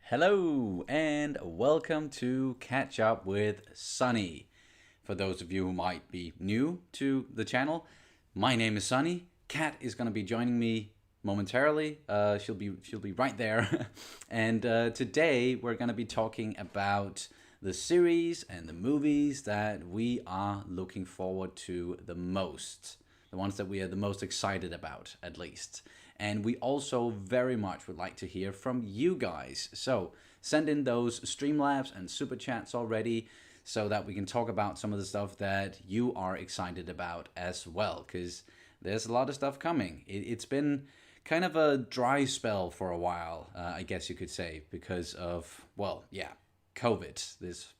Hello and welcome to Catch Up with Sonny. For those of you who might be new to the channel, my name is Sonny. Kat is going to be joining me momentarily. She'll be right there. And today we're going to be talking about the series and the movies that we are looking forward to the most. The ones that we are the most excited about, at least. And we also very much would like to hear from you guys. So send in those Streamlabs and SuperChats already so that we can talk about some of the stuff that you are excited about as well. Because there's a lot of stuff coming. It's been kind of a dry spell for a while, I guess you could say, because of, well, yeah, COVID, this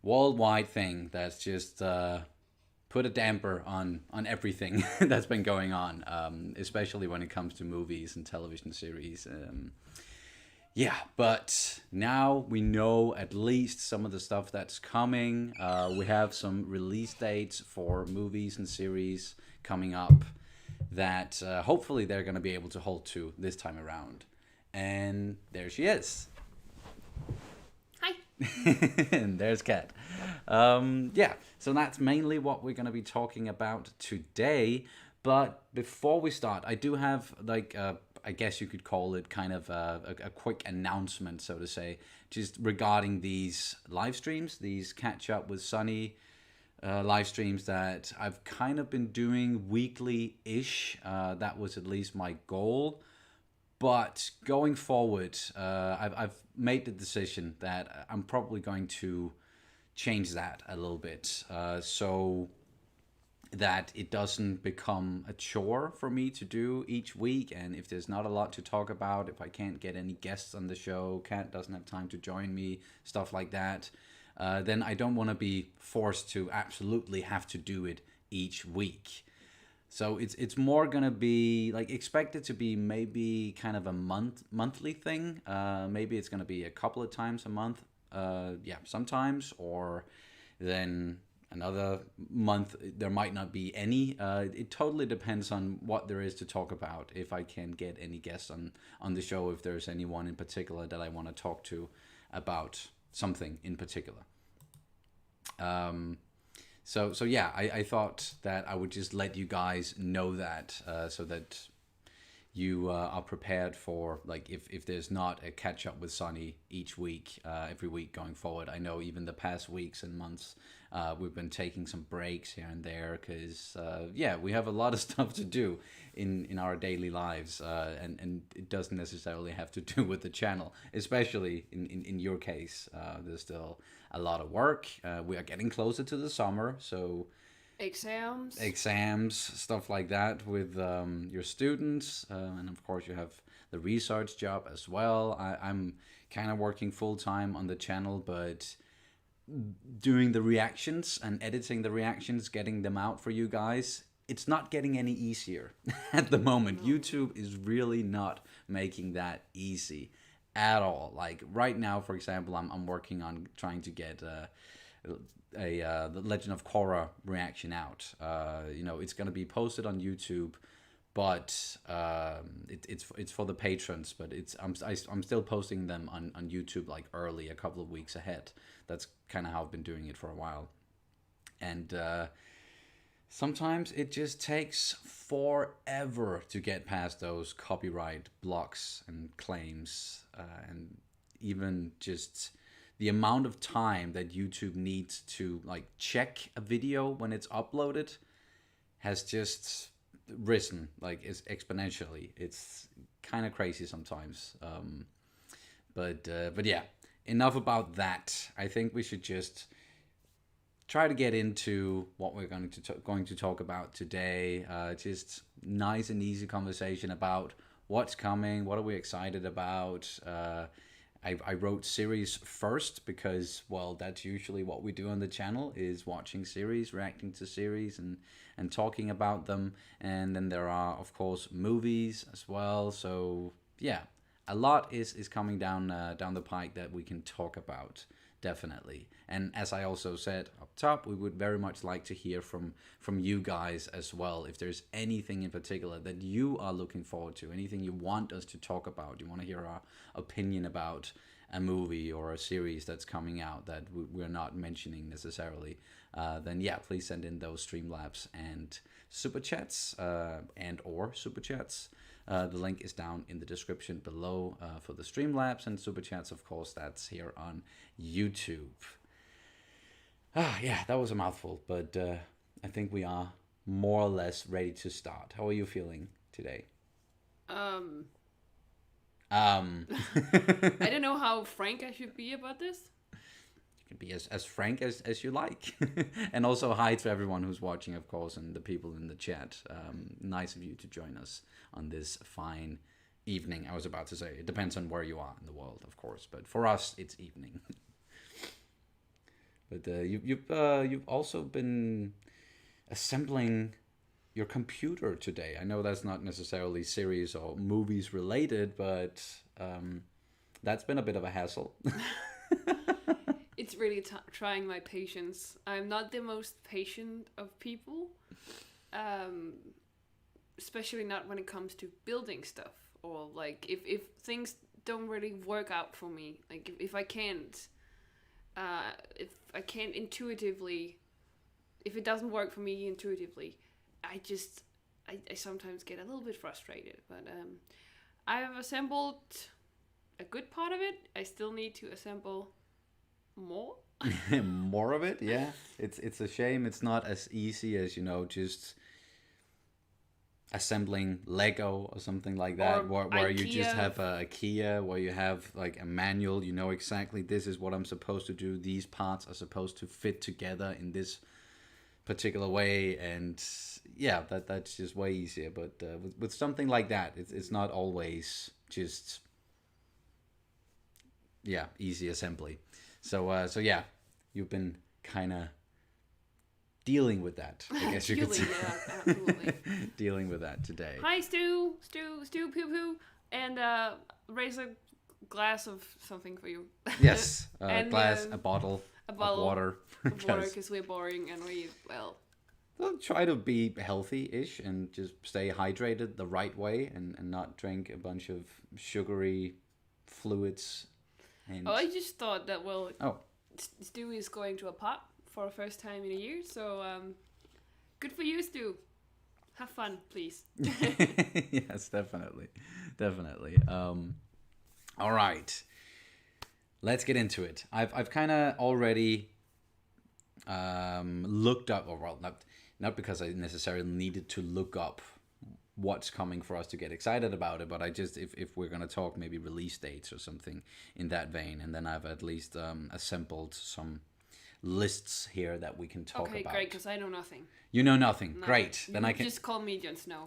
worldwide thing that's just put a damper on everything that's been going on, especially when it comes to movies and television series. Yeah, but now we know at least some of the stuff that's coming. We have some release dates for movies and series coming up that hopefully they're going to be able to hold to this time around. And there she is. Hi. And there's Kat. Yeah, so that's mainly what we're going to be talking about today. But before we start, I do have, like, I guess you could call it kind of a quick announcement, so to say, just regarding these live streams, these Catch Up with Sonny live streams that I've kind of been doing weekly-ish. That was at least my goal. But going forward, I've made the decision that I'm probably going to change that a little bit, so that it doesn't become a chore for me to do each week. And if there's not a lot to talk about, if I can't get any guests on the show, Kat doesn't have time to join me, stuff like that, then I don't want to be forced to absolutely have to do it each week. So it's more gonna be like expected to be maybe kind of a monthly thing. Maybe it's gonna be a couple of times a month. Yeah, sometimes, or then another month there might not be any. It totally depends on what there is to talk about. If I can get any guests on the show, if there's anyone in particular that I want to talk to about something in particular. So yeah, I thought that I would just let you guys know that, so that you are prepared for, like, if there's not a catch up with Sonny each week, every week going forward. I know even the past weeks and months, we've been taking some breaks here and there because, yeah, we have a lot of stuff to do in our daily lives, and it doesn't necessarily have to do with the channel, especially in your case. There's still a lot of work. We are getting closer to the summer, so exams, stuff like that with your students, and of course you have the research job as well. I'm kind of working full time on the channel, but doing the reactions and editing the reactions, getting them out for you guys, it's not getting any easier at the moment. YouTube is really not making that easy at all. Like right now, for example, I'm working on trying to get the Legend of Korra reaction out. It's gonna be posted on YouTube, but it's for the patrons. But I'm still posting them on YouTube like early, a couple of weeks ahead. That's kind of how I've been doing it for a while, and sometimes it just takes forever to get past those copyright blocks and claims, and even just the amount of time that YouTube needs to like check a video when it's uploaded has just risen like exponentially. It's kind of crazy sometimes. But yeah, enough about that. I think we should just try to get into what we're going to talk about today. Just nice and easy conversation about what's coming, what are we excited about. I wrote series first because, well, that's usually what we do on the channel, is watching series, reacting to series, and talking about them. And then there are, of course, movies as well. So yeah, a lot is coming down the pike that we can talk about definitely. And as I also said up top, we would very much like to hear from you guys as well. If there's anything in particular that you are looking forward to, anything you want us to talk about, you want to hear our opinion about a movie or a series that's coming out that we're not mentioning necessarily, then yeah, please send in those Streamlabs and super chats and or super chats. The link is down in the description below for the Streamlabs, and super chats, of course, that's here on YouTube. Yeah, that was a mouthful, but I think we are more or less ready to start. How are you feeling today? I don't know how frank I should be about this. You can be as frank as you like. And also hi to everyone who's watching, of course, and the people in the chat. Nice of you to join us on this fine evening. I was about to say, it depends on where you are in the world, of course, but for us, it's evening. But you've also been assembling your computer today. I know that's not necessarily series or movies related, but that's been a bit of a hassle. It's really trying my patience. I'm not the most patient of people, especially not when it comes to building stuff, or like if things don't really work out for me. Like if I can't intuitively, if it doesn't work for me intuitively, I sometimes get a little bit frustrated. But I have assembled a good part of it. I still need to assemble more. More of it, yeah. It's a shame it's not as easy as, just assembling Lego or something like that, where you just have a IKEA, where you have like a manual, you know exactly this is what I'm supposed to do, these parts are supposed to fit together in this particular way, and yeah, that's just way easier. But with something like that, it's not always just easy assembly. So yeah, you've been kind of dealing with that, I guess you could say. Yeah, absolutely. Dealing with that today. Hi, Stu, Poo Poo, and raise a glass of something for you. Yes, and, glass, a bottle of water. Of water, because we're boring and Well, try to be healthy-ish and just stay hydrated the right way, and not drink a bunch of sugary fluids. And I just thought that, oh, Stu is going to a pop for the first time in a year, so good for you, Stu. Have fun, please. Yes, definitely. All right, let's get into it. I've kind of already looked up, or well, not because I necessarily needed to look up what's coming for us to get excited about it, but I just, if we're going to talk maybe release dates or something in that vein, and then I've at least assembled some lists here that we can talk about. Okay, great, because I know nothing. You know nothing. No, great. Then I can just call me Jon Snow.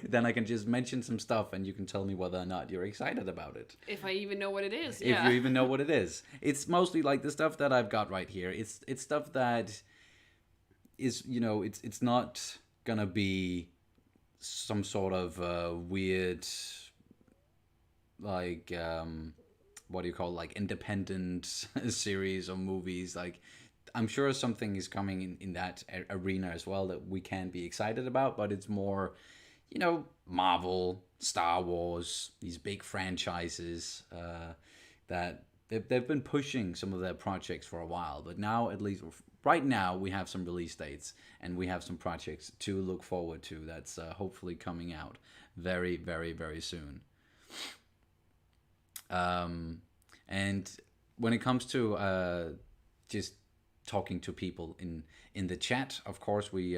Then I can just mention some stuff, and you can tell me whether or not you're excited about it. If I even know what it is. If you even know what it is. It's mostly like the stuff that I've got right here. It's stuff that is, it's not gonna be some sort of weird, like what do you call, like, independent series or movies. Like, I'm sure something is coming in that arena as well that we can be excited about, but it's more, Marvel, Star Wars, these big franchises that they've been pushing some of their projects for a while, but now, at least right now, we have some release dates, and we have some projects to look forward to that's hopefully coming out very, very, very soon. And when it comes to just talking to people in the chat, of course, we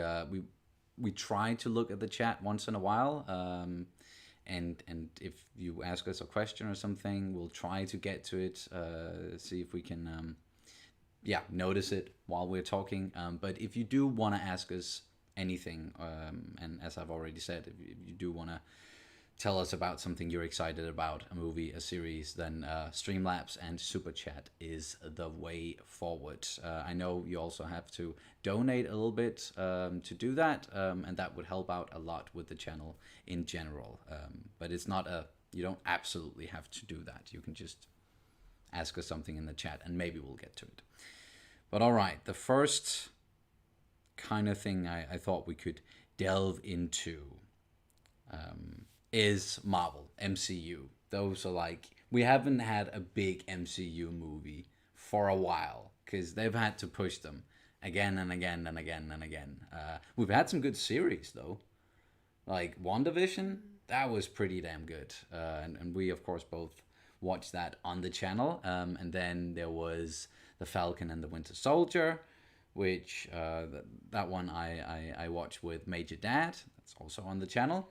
try to look at the chat once in a while, and if you ask us a question or something, we'll try to get to it, see if we can notice it while we're talking. But if you do want to ask us anything, and as I've already said, if you do want to tell us about something you're excited about, a movie, a series, then Streamlabs and SuperChat is the way forward. I know you also have to donate a little bit to do that, and that would help out a lot with the channel in general. But it's not you don't absolutely have to do that. You can just ask us something in the chat, and maybe we'll get to it. But all right, the first kind of thing I thought we could delve into is Marvel, MCU. Those are like, we haven't had a big MCU movie for a while because they've had to push them again and again and again and again. We've had some good series though, like WandaVision. That was pretty damn good, and we of course both watched that on the channel. And then there was The Falcon and the Winter Soldier, which that one I watched with Major Dad. That's also on the channel.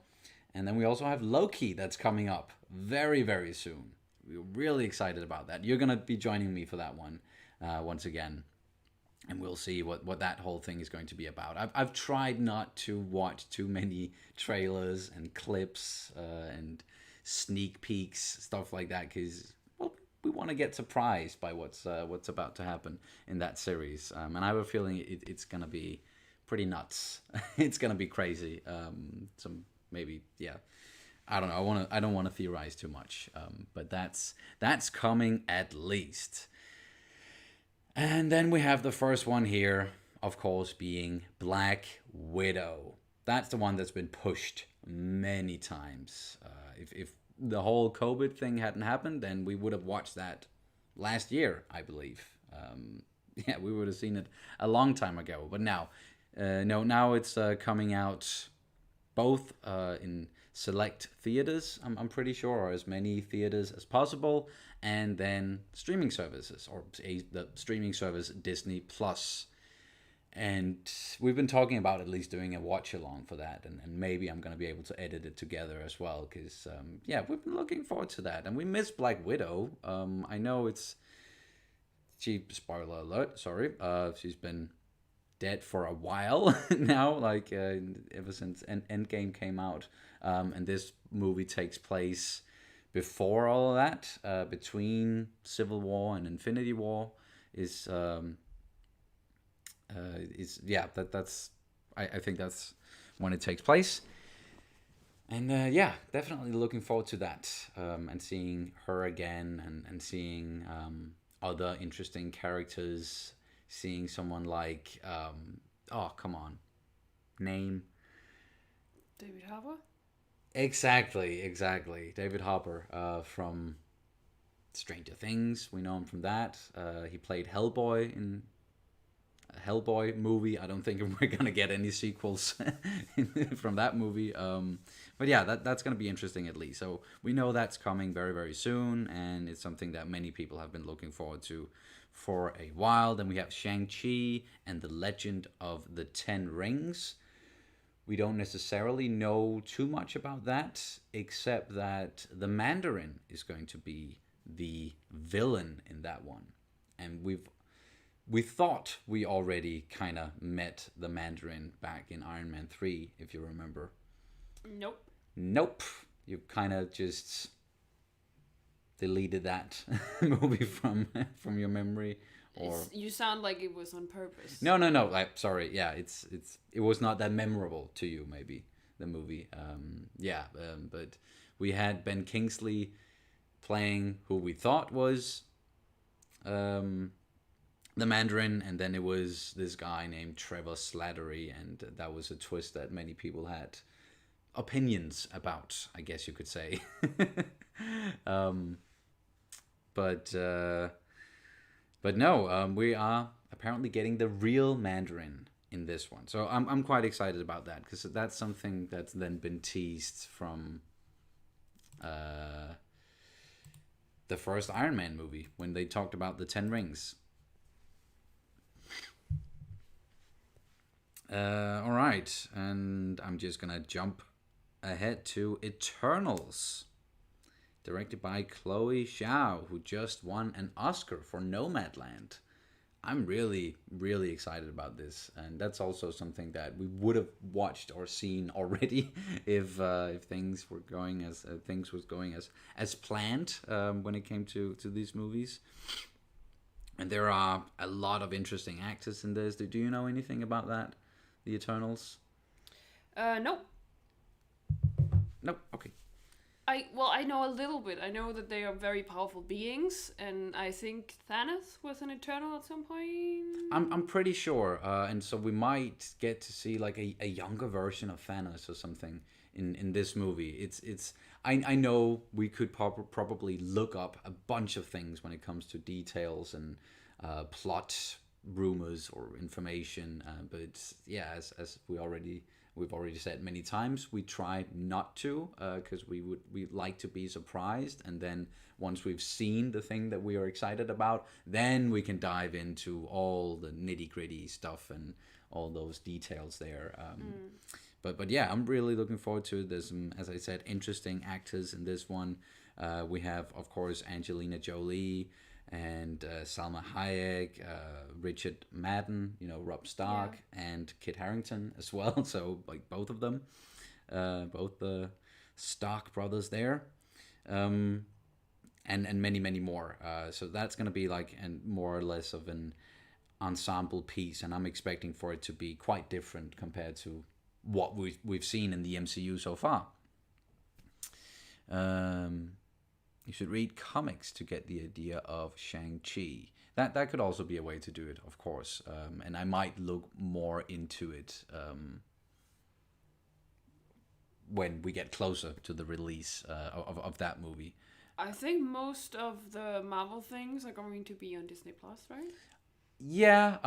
And then we also have Loki that's coming up very, very soon. We're really excited about that. You're going to be joining me for that one once again. And we'll see what that whole thing is going to be about. I've tried not to watch too many trailers and clips and sneak peeks, stuff like that, because we want to get surprised by what's about to happen in that series. And I have a feeling it's going to be pretty nuts. It's going to be crazy. Some maybe, yeah. I don't know. I don't want to theorize too much. But that's coming at least. And then we have the first one here, of course, being Black Widow. That's the one that's been pushed many times. If the whole COVID thing hadn't happened, then we would have watched that last year, I believe. Yeah, we would have seen it a long time ago. But now, now it's coming out both in select theaters, I'm pretty sure, or as many theaters as possible, and then streaming services, or the streaming service Disney Plus. And we've been talking about at least doing a watch along for that, and maybe I'm going to be able to edit it together as well, because yeah, we've been looking forward to that. And we miss Black Widow. I know spoiler alert, sorry, she's been dead for a while now, like ever since Endgame came out, and this movie takes place before all of that, between Civil War and Infinity War. Is yeah, that's I think that's when it takes place. And yeah, definitely looking forward to that, and seeing her again, and seeing other interesting characters, seeing someone like oh, come on, name. David Harbour. Exactly. David Harbour from Stranger Things. We know him from that. He played Hellboy in a Hellboy movie. I don't think we're gonna get any sequels from that movie. But yeah, that's gonna be interesting at least. So we know that's coming very, very soon, and it's something that many people have been looking forward to for a while. Then we have Shang-Chi and the Legend of the Ten Rings. We don't necessarily know too much about that, except that the Mandarin is going to be the villain in that one. And we thought we already kind of met the Mandarin back in Iron Man 3, if you remember. Nope. You kind of just deleted that movie from your memory. Or you sound like it was on purpose. No. Like, sorry. Yeah, it was not that memorable to you, maybe, the movie. But we had Ben Kingsley playing who we thought was the Mandarin, and then it was this guy named Trevor Slattery, and that was a twist that many people had opinions about, I guess you could say. But no, we are apparently getting the real Mandarin in this one. So I'm quite excited about that, because that's something that's then been teased from the first Iron Man movie, when they talked about the Ten Rings. All right, and I'm just going to jump ahead to Eternals, directed by Chloe Zhao, who just won an Oscar for Nomadland. I'm really, really excited about this, and that's also something that we would have watched or seen already if things were going as planned when it came to these movies. And there are a lot of interesting actors in this. Do you know anything about that, the Eternals? Nope. Nope. Okay. I know a little bit. I know that they are very powerful beings, and I think Thanos was an Eternal at some point. I'm pretty sure, and so we might get to see like a younger version of Thanos or something in this movie. I know we could probably look up a bunch of things when it comes to details and plot rumors or information, but yeah, as we've already said many times, we try not to, because we like to be surprised, and then once we've seen the thing that we are excited about, then we can dive into all the nitty gritty stuff and all those details there. But yeah, I'm really looking forward to it. There's some, as I said, interesting actors in this one. We have, of course, Angelina Jolie and Salma Hayek, Richard Madden, Rob Stark, and Kit Harington as well. So like both of them, both the Stark brothers there, and many many more. So that's gonna be like more or less of an ensemble piece, and I'm expecting for it to be quite different compared to what we've seen in the MCU so far. You should read comics to get the idea of Shang-Chi. That could also be a way to do it, of course. And I might look more into it when we get closer to the release of that movie. I think most of the Marvel things are going to be on Disney Plus, right? Yeah,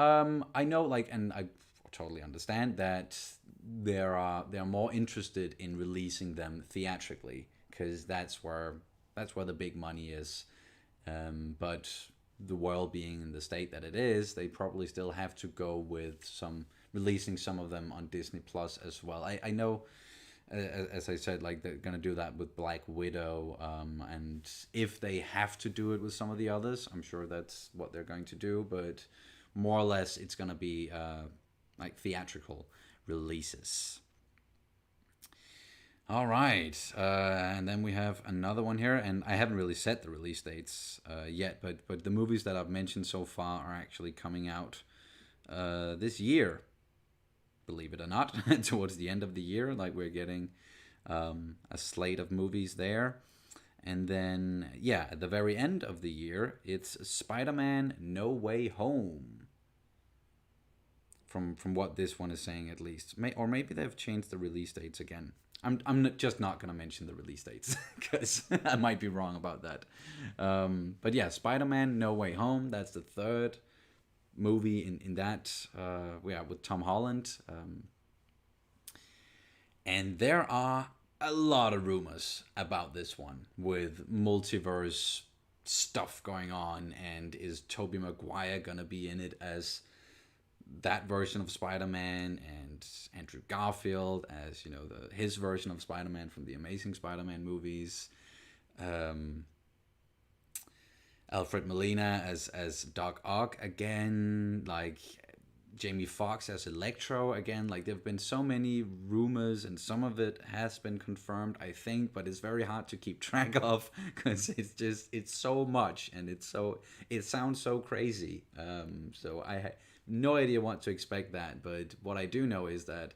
I know, like, and I totally understand that they're more interested in releasing them theatrically because that's where the big money is. But the world being in the state that it is, they probably still have to go with releasing some of them on Disney Plus as well. I know, as I said, like they're gonna do that with Black Widow, and if they have to do it with some of the others, I'm sure that's what they're going to do. But more or less, it's gonna be like theatrical releases. All right, and then we have another one here, and I haven't really set the release dates yet, but the movies that I've mentioned so far are actually coming out this year, believe it or not, towards the end of the year. Like we're getting a slate of movies there, and then yeah, at the very end of the year, it's Spider-Man: No Way Home. From what this one is saying, at least, or maybe they've changed the release dates again. I'm just not going to mention the release dates because I might be wrong about that. But yeah, Spider-Man: No Way Home. That's the third movie in that. With Tom Holland. And there are a lot of rumors about this one with multiverse stuff going on. And is Tobey Maguire going to be in it as that version of Spider-Man, and Andrew Garfield as his version of Spider-Man from the Amazing Spider-Man movies, Alfred Molina as Doc Ock again, like Jamie Foxx as Electro again. Like there've been so many rumors, and some of it has been confirmed, I think, but it's very hard to keep track of because it's so much, and it sounds so crazy. So I no idea what to expect that, but what I do know is that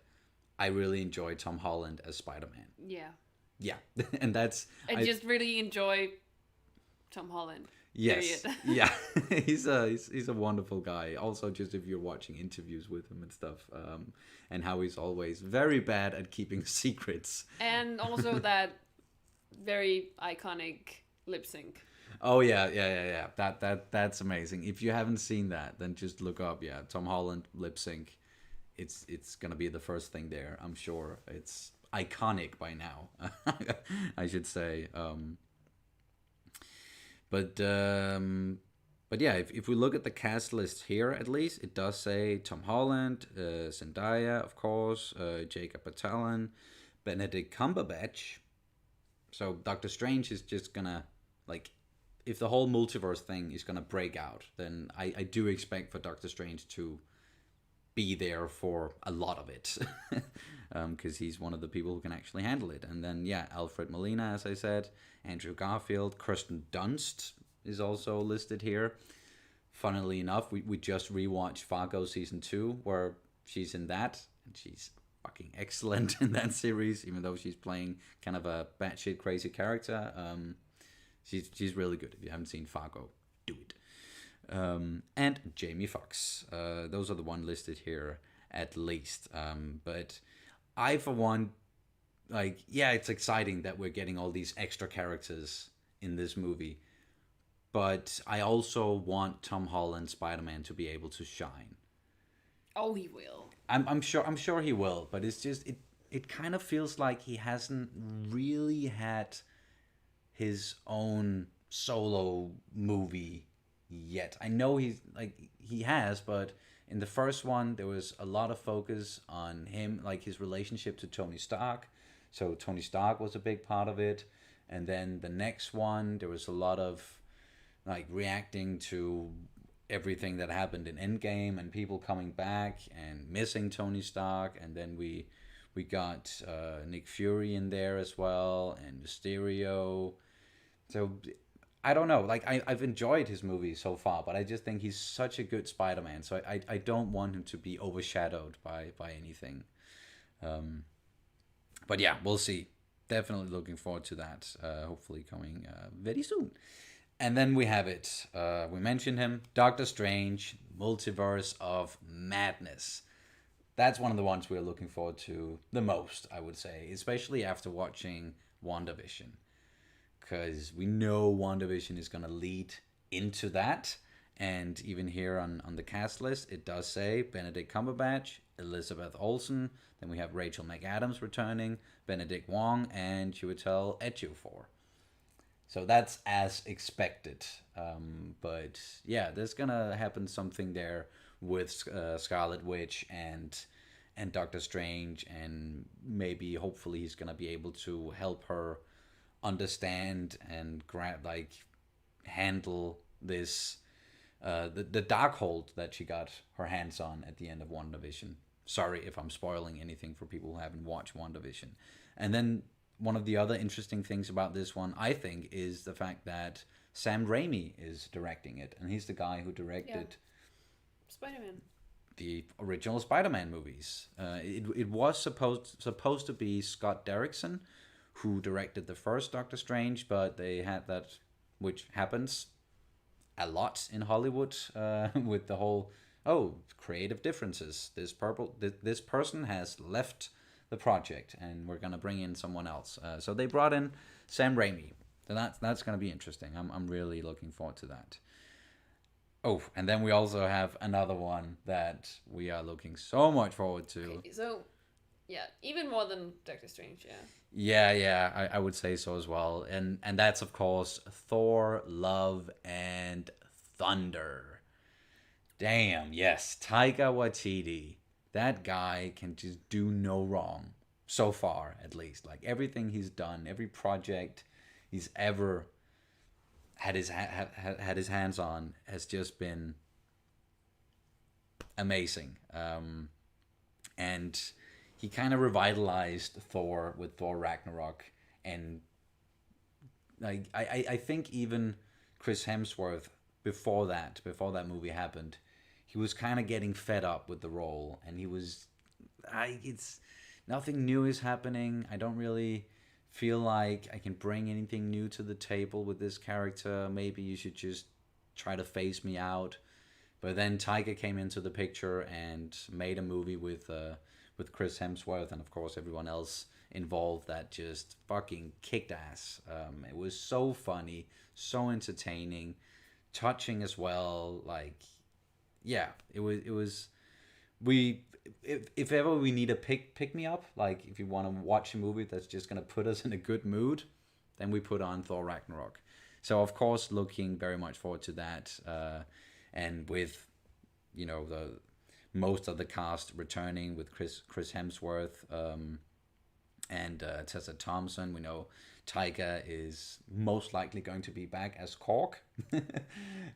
I really enjoy Tom Holland as Spider-Man. Yeah. And that's I just really enjoy Tom Holland. Yes. Period. Yeah. He's a wonderful guy. Also, just if you're watching interviews with him and stuff, and how he's always very bad at keeping secrets. And also that very iconic lip sync. Oh yeah. That's amazing. If you haven't seen that, then just look up. Yeah, Tom Holland lip sync. It's gonna be the first thing there. I'm sure it's iconic by now. I should say. But yeah, if we look at the cast list here, at least it does say Tom Holland, Zendaya, of course, Jacob Batalon, Benedict Cumberbatch. So Doctor Strange is just gonna, like, if the whole multiverse thing is gonna break out, then I do expect for Doctor Strange to be there for a lot of it, because he's one of the people who can actually handle it. And then yeah, Alfred Molina, as I said, Andrew Garfield, Kirsten Dunst is also listed here. Funnily enough, we just rewatched Fargo season 2, where she's in that, and she's fucking excellent in that series, even though she's playing kind of a batshit crazy character. She's really good. If you haven't seen Fargo, do it. And Jamie Foxx. Those are the one listed here at least. But I, for one, like, yeah, it's exciting that we're getting all these extra characters in this movie. But I also want Tom Holland's Spider-Man to be able to shine. Oh, he will. I'm sure he will, but it's just it kind of feels like he hasn't really had his own solo movie yet. I know he has, but in the first one there was a lot of focus on him, like his relationship to Tony Stark. So Tony Stark was a big part of it, and then the next one there was a lot of like reacting to everything that happened in Endgame and people coming back and missing Tony Stark, and then we got Nick Fury in there as well and Mysterio. So I don't know, like I've enjoyed his movies so far, but I just think he's such a good Spider-Man, so I don't want him to be overshadowed by anything. But yeah, we'll see. Definitely looking forward to that. Hopefully coming very soon. And then we have it. We mentioned him, Doctor Strange, Multiverse of Madness. That's one of the ones we're looking forward to the most, I would say, especially after watching WandaVision. Because we know WandaVision is going to lead into that. And even here on the cast list, it does say Benedict Cumberbatch, Elizabeth Olsen. Then we have Rachel McAdams returning, Benedict Wong, and Chiwetel Ejiofor. So that's as expected. But yeah, there's going to happen something there with Scarlet Witch and Doctor Strange. And maybe, hopefully, he's going to be able to help her understand and handle this the Darkhold that she got her hands on at the end of WandaVision. Sorry if I'm spoiling anything for people who haven't watched WandaVision. And then one of the other interesting things about this one, I think, is the fact that Sam Raimi is directing it, and he's the guy who directed Spider-Man, the original Spider-Man movies. It was supposed to be Scott Derrickson who directed the first Doctor Strange, but they had that, which happens a lot in Hollywood with the whole creative differences. This person has left the project, and we're gonna bring in someone else. So they brought in Sam Raimi. So that's gonna be interesting. I'm really looking forward to that. Oh, and then we also have another one that we are looking so much forward to. Okay, so yeah, even more than Doctor Strange, Yeah, I would say so as well. And that's, of course, Thor, Love, and Thunder. Damn, yes, Taika Waititi. That guy can just do no wrong. So far, at least. Like, everything he's done, every project he's ever had his hands on has just been amazing. And he kind of revitalized Thor with Thor Ragnarok, and like I think even Chris Hemsworth before that movie happened, he was kind of getting fed up with the role, and it's nothing new is happening. I don't really feel like I can bring anything new to the table with this character. Maybe you should just try to phase me out. But then Taika came into the picture and made a movie with Chris Hemsworth and, of course, everyone else involved that just fucking kicked ass. It was so funny, so entertaining, touching as well. Like, yeah, it was. If ever we need a pick me up, like if you want to watch a movie that's just gonna put us in a good mood, then we put on Thor Ragnarok. So of course, looking very much forward to that, and with the most of the cast returning with Chris Hemsworth and Tessa Thompson. We know Taika is most likely going to be back as Korg.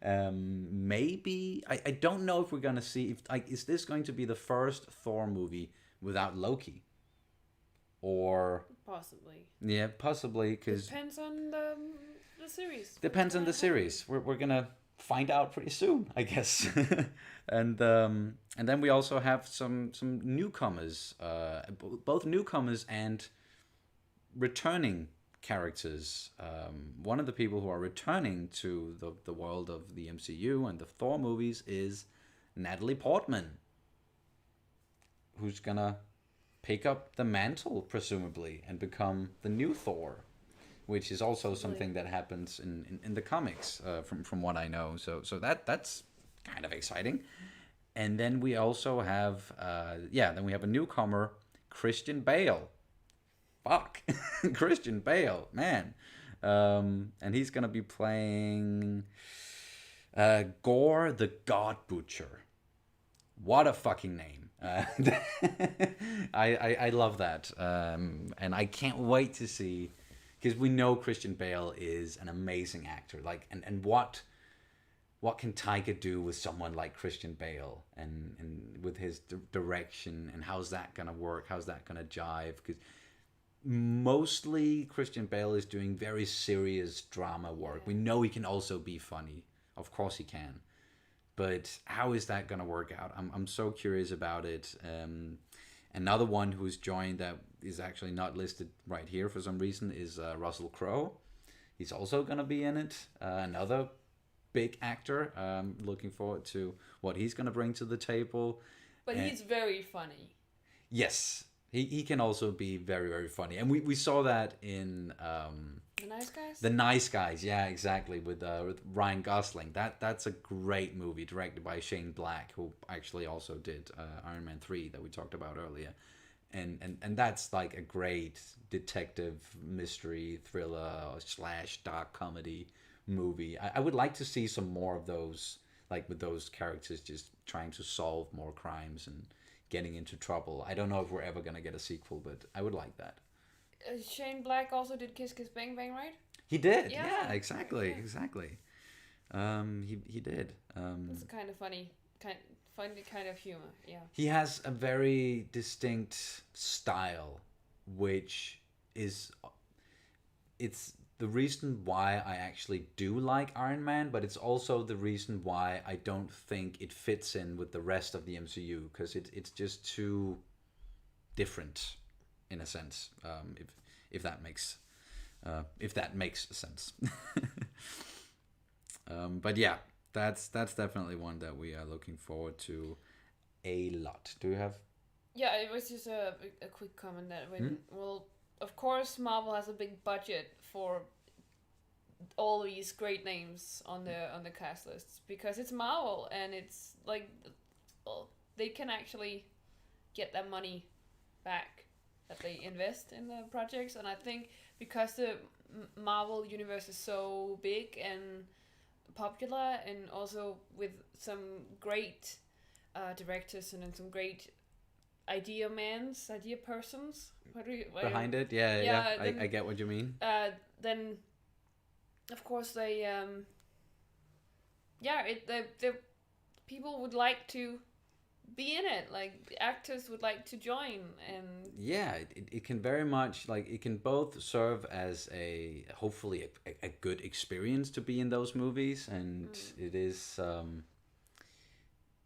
Maybe I don't know if we're gonna see is this going to be the first Thor movie without Loki, or possibly. Yeah, possibly, because depends on the series. Depends on the series. We're gonna find out pretty soon, I guess. And then we also have some newcomers, both newcomers and returning characters. One of the people who are returning to the world of the MCU and the Thor movies is Natalie Portman, who's gonna pick up the mantle, presumably, and become the new Thor, which is also something that happens in the comics, from what I know. So that's kind of exciting. And then we also have, then we have a newcomer, Christian Bale. Fuck. Christian Bale, man. And he's going to be playing Gore the God Butcher. What a fucking name. I love that. And I can't wait to see, because we know Christian Bale is an amazing actor. Like, and what can Taika do with someone like Christian Bale, and with his direction, and how's that gonna work? How's that gonna jive? Because mostly Christian Bale is doing very serious drama work. We know he can also be funny. Of course he can. But how is that gonna work out? I'm so curious about it. Another one who's joined that is actually not listed right here for some reason is Russell Crowe. He's also gonna be in it. Another big actor. Looking forward to what he's going to bring to the table. But he's very funny. Yes, he can also be very, very funny. And we saw that in The Nice Guys? The Nice Guys, yeah, exactly, with Ryan Gosling. That's a great movie, directed by Shane Black, who actually also did Iron Man 3 that we talked about earlier. And that's like a great detective mystery thriller / dark comedy movie. I would like to see some more of those, like with those characters just trying to solve more crimes and getting into trouble. I don't know if we're ever gonna get a sequel, but I would like that. Shane Black also did Kiss Kiss Bang Bang, right? He did. Yeah, exactly. He did. It's kind of funny kind of humor. Yeah. He has a very distinct style, which is it's the reason why I actually do like Iron Man, but it's also the reason why I don't think it fits in with the rest of the MCU, because it's just too different, in a sense. If that makes sense. But yeah, that's definitely one that we are looking forward to a lot. Do you have? Yeah, it was just a quick comment that well, of course Marvel has a big budget for all these great names on the cast lists, because it's Marvel, and it's like, well, they can actually get that money back that they invest in the projects. And I think because the Marvel universe is so big and popular, and also with some great directors and then some great idea persons Behind it, yeah. I get what you mean. Then of course they the people would like to be in it, like the actors would like to join. And yeah, it can very much, like, it can both serve as a hopefully a good experience to be in those movies, and it is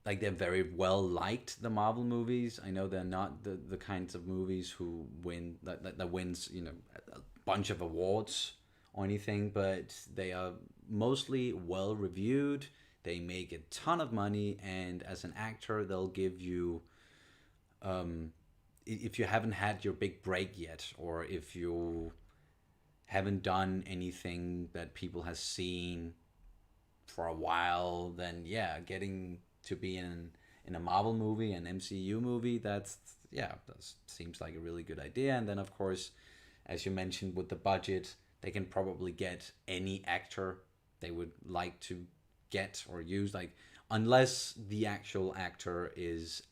like, they're very well liked, the Marvel movies. I know they're not the kinds of movies who win that wins, you know, a bunch of awards or anything, but they are mostly well reviewed. They make a ton of money, and as an actor, they'll give you, if you haven't had your big break yet, or if you haven't done anything that people have seen for a while, then yeah, getting to be in a Marvel movie, an MCU movie, that seems like a really good idea. And then of course, as you mentioned, with the budget, they can probably get any actor they would like to get or use, like, unless the actual actor is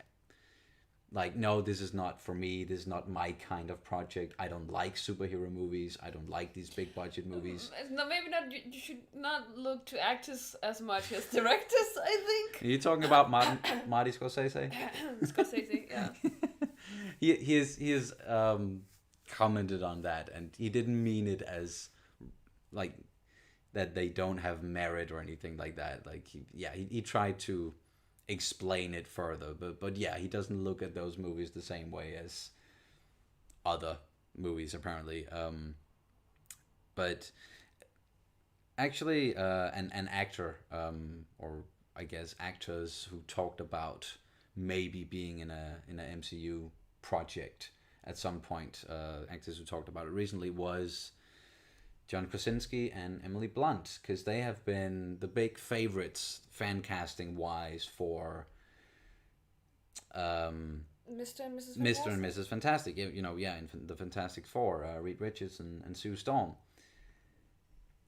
like, no, this is not for me, this is not my kind of project, I don't like superhero movies, I don't like these big budget movies. No, maybe not. You should not look to actors as much as directors, I think. Are you talking about Marty Scorsese? Scorsese, yeah. He has commented on that, and he didn't mean it as, like, that they don't have merit or anything like that. Like he tried to explain it further, but yeah, he doesn't look at those movies the same way as other movies apparently. But actually, an actor, or I guess actors who talked about maybe being in a MCU project at some point, actors who talked about it recently was John Krasinski and Emily Blunt, because they have been the big favorites fan casting wise for Mr. and Mrs. Mr. and Fantastic. Mrs. Fantastic. In the Fantastic Four, Reed Richards and Sue Storm.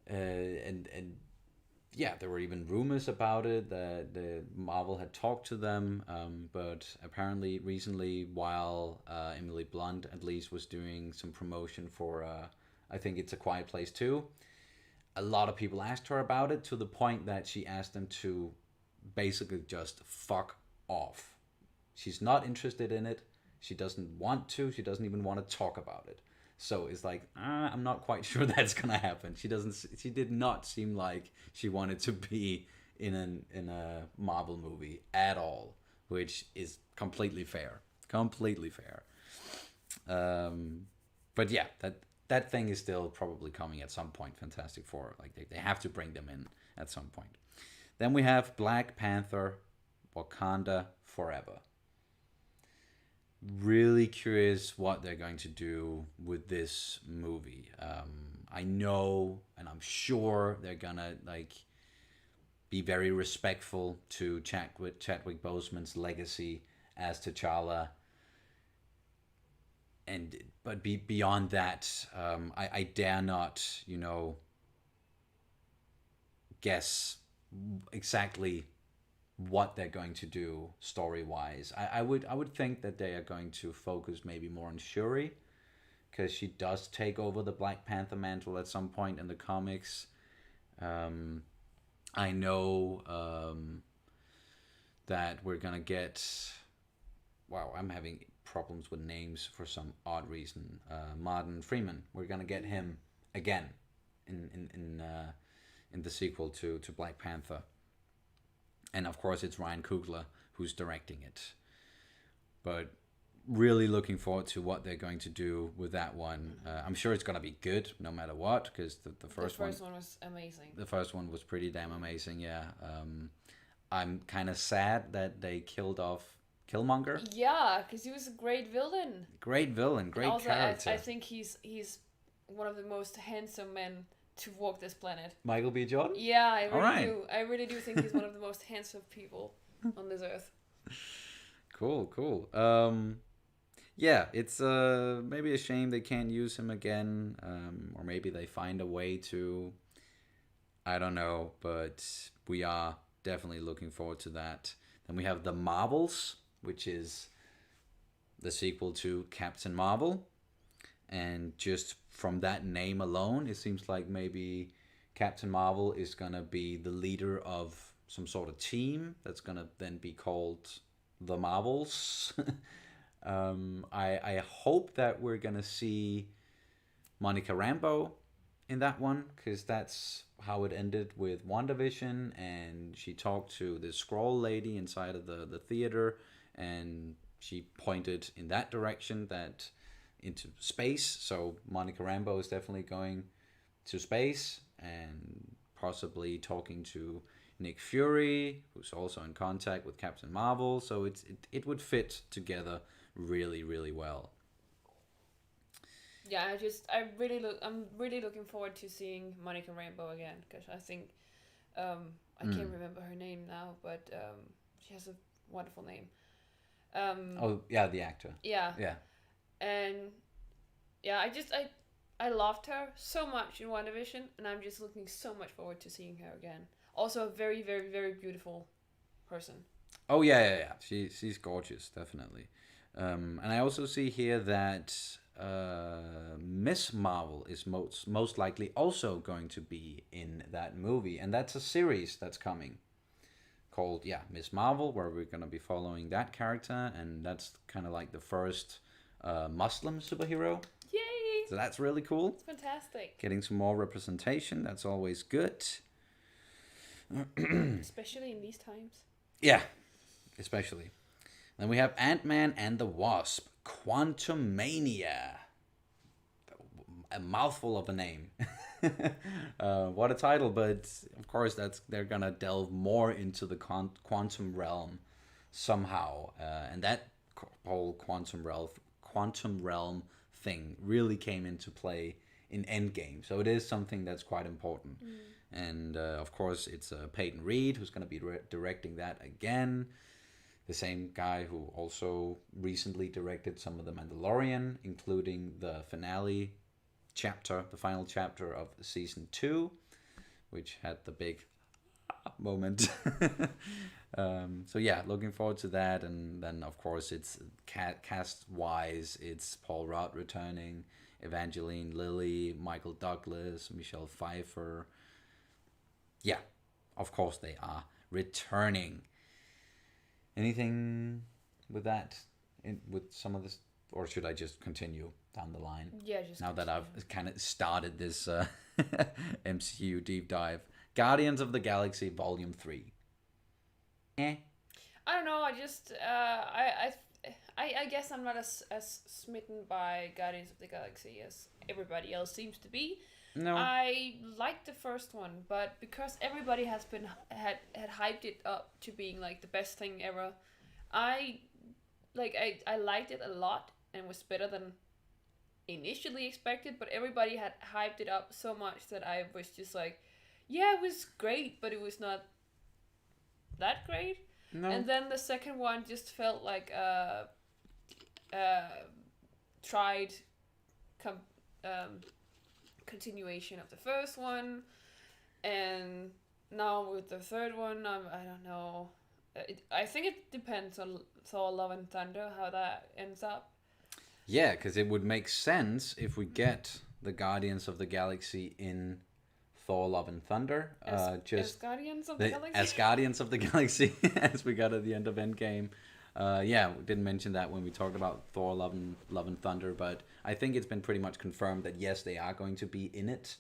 And yeah, there were even rumors about it that the Marvel had talked to them, but apparently recently, while Emily Blunt at least was doing some promotion for, I think it's A Quiet Place 2, a lot of people asked her about it, to the point that she asked them to basically just fuck off. She's not interested in it. She doesn't want to. She doesn't even want to talk about it. So it's like, I'm not quite sure that's gonna happen. She doesn't. She did not seem like she wanted to be in a Marvel movie at all, which is completely fair. Completely fair. But yeah, that thing is still probably coming at some point. Fantastic Four, like they have to bring them in at some point. Then we have Black Panther, Wakanda Forever. Really curious what they're going to do with this movie. I know, and I'm sure they're gonna like be very respectful to Chadwick Boseman's legacy as T'Challa. But beyond that, I dare not, guess exactly what they're going to do story wise. I would think that they are going to focus maybe more on Shuri, because she does take over the Black Panther mantle at some point in the comics. I know that we're gonna get. Wow, I'm having problems with names for some odd reason. Martin Freeman. We're gonna get him again in the sequel to Black Panther. And of course, it's Ryan Coogler who's directing it. But really looking forward to what they're going to do with that one. I'm sure it's going to be good no matter what, because the first one was amazing. The first one was pretty damn amazing, yeah. I'm kind of sad that they killed off Killmonger. Yeah, because he was a great villain. Great villain, great also, character. I think he's one of the most handsome men to walk this planet. Michael B. Jordan? Yeah, I really do think he's one of the most handsome people on this earth. Cool. Yeah, it's maybe a shame they can't use him again, or maybe they find a way to. I don't know, but we are definitely looking forward to that. Then we have The Marvels, which is the sequel to Captain Marvel. And just from that name alone, it seems like maybe Captain Marvel is going to be the leader of some sort of team that's going to then be called The Marvels. I hope that we're going to see Monica Rambeau in that one, because that's how it ended with WandaVision, and she talked to the Skrull lady inside of the theater, and she pointed in that direction, that into space. So Monica Rambeau is definitely going to space, and possibly talking to Nick Fury, who's also in contact with Captain Marvel. So it would fit together really, really well. Yeah, I'm really looking forward to seeing Monica Rambeau again, because I think I can't remember her name now, but she has a wonderful name. The actor. Yeah. Yeah. And yeah, I loved her so much in WandaVision, and I'm just looking so much forward to seeing her again. Also a very, very, very beautiful person. Oh yeah. She's gorgeous, definitely. And I also see here that Miss Marvel is most likely also going to be in that movie, and that's a series that's coming called Miss Marvel, where we're going to be following that character, and that's kind of like the first Muslim superhero. Yay! So that's really cool. It's fantastic. Getting some more representation, that's always good. Especially in these times. Yeah, especially. Then we have Ant-Man and the Wasp, Quantumania. A mouthful of a name. What a title, but of course they're gonna delve more into the quantum realm somehow, and that whole quantum realm thing really came into play in Endgame, so it is something that's quite important. And of course it's Peyton Reed who's going to be directing that again, the same guy who also recently directed some of The Mandalorian, including the finale chapter, the final chapter of season 2, which had the big moment. So yeah, looking forward to that. And then of course it's cast wise, it's Paul Rudd returning, Evangeline Lilly, Michael Douglas, Michelle Pfeiffer. Yeah, of course they are returning. Anything with that, with some of this, or should I just continue down the line? Yeah, just now continue. that I've kind of started this MCU deep dive. Guardians of the Galaxy Volume 3. I don't know. I guess I'm not as smitten by Guardians of the Galaxy as everybody else seems to be. No. I liked the first one, but because everybody had hyped it up to being like the best thing ever, I liked it a lot and was better than initially expected. But everybody had hyped it up so much that I was just like, yeah, it was great, but it was not that great. No. And then the second one just felt like tried continuation of the first one, and now with the third one, I don't know. I think it depends on Thor: Love and Thunder how that ends up. Yeah, because it would make sense if we get the Guardians of the Galaxy in Thor: Love and Thunder. As Guardians of the Galaxy. As Guardians of the Galaxy, as we got at the end of Endgame. Yeah, we didn't mention that when we talked about Thor: Love and Thunder, but I think it's been pretty much confirmed that yes, they are going to be in it.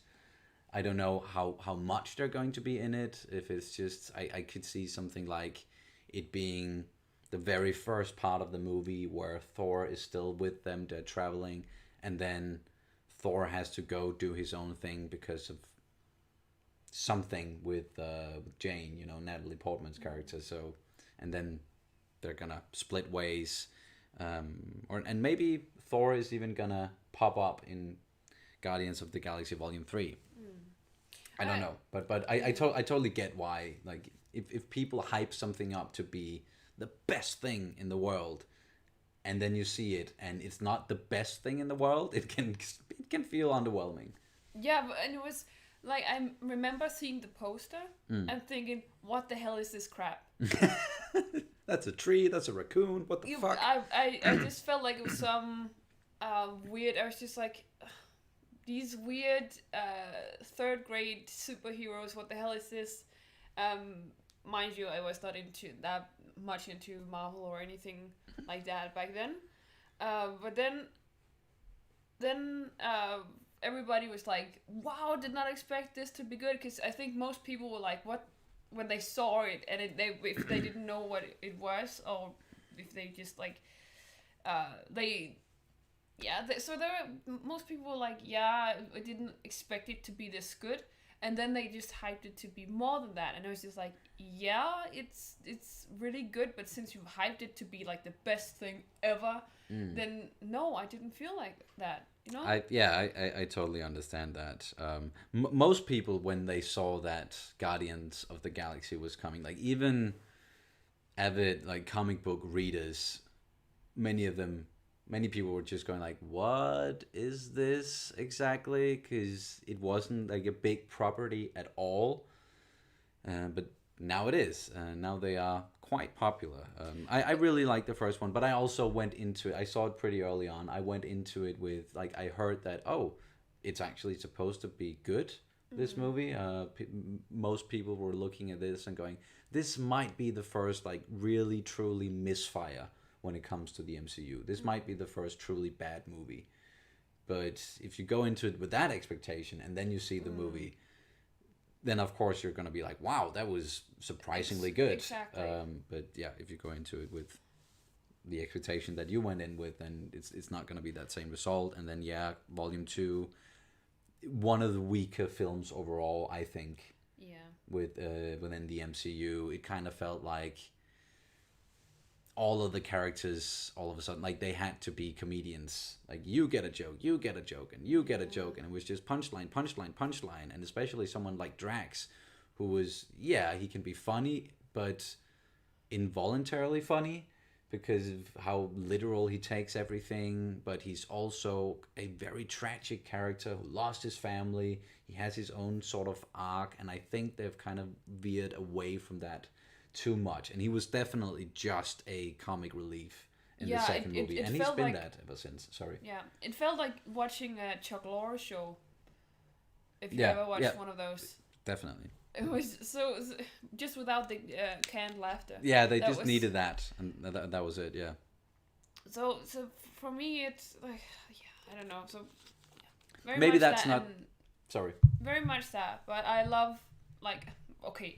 I don't know how much they're going to be in it. If it's just, I could see something like it being the very first part of the movie where Thor is still with them, they're traveling, and then Thor has to go do his own thing because of something with Jane, Natalie Portman's character. So, and then they're gonna split ways, and maybe Thor is even gonna pop up in Guardians of the Galaxy Volume 3. I don't know, but I totally get why. Like, if people hype something up to be the best thing in the world, and then you see it and it's not the best thing in the world, it can feel underwhelming. Yeah, and it was like, I remember seeing the poster and thinking, what the hell is this crap? That's a tree, that's a raccoon, what the fuck? I just felt like it was some weird, I was just like, these weird third grade superheroes, what the hell is this? Mind you, I was not that much into Marvel or anything like that back then. But then everybody was like, wow, did not expect this to be good, because I think most people were like, what, when they saw it, and if they didn't know what it was, or if they just like so there were, most people were like, yeah, I didn't expect it to be this good, and then they just hyped it to be more than that, and I was just like, yeah, it's really good, but since you've hyped it to be like the best thing ever, then no, I didn't feel like that, I totally understand that. Most people, when they saw that Guardians of the Galaxy was coming, like even avid like comic book readers, many people were just going like, what is this exactly? Because it wasn't like a big property at all. But now it is. Now they are quite popular. I really like the first one, but I also went into it. I saw it pretty early on. I went into it with, like, I heard that, it's actually supposed to be good, this movie. Most people were looking at this and going, this might be the first, like, really, truly misfire when it comes to the MCU. This might be the first truly bad movie. But if you go into it with that expectation and then you see the movie, then of course you're going to be like, wow, that was surprisingly good. Exactly. But yeah, if you go into it with the expectation that you went in with, then it's not going to be that same result. And then yeah, Volume 2, one of the weaker films overall, I think. Yeah. Within the MCU, it kind of felt like all of the characters all of a sudden, like, they had to be comedians. Like, you get a joke, you get a joke, and you get a joke, and it was just punchline, punchline, punchline. And especially someone like Drax, who was, yeah, he can be funny, but involuntarily funny because of how literal he takes everything. But he's also a very tragic character who lost his family. He has his own sort of arc, and I think they've kind of veered away from that too much. And he was definitely just a comic relief in the second movie, and he's been like, that ever since. Sorry. Yeah, it felt like watching a Chuck Lorre show. If you ever watched one of those. Definitely. It was so just without the canned laughter. Yeah, they just needed that, and that was it. Yeah. So for me, it's like, yeah, I don't know. So very maybe much that's that, not. Sorry. Very much that, but I love, like, okay.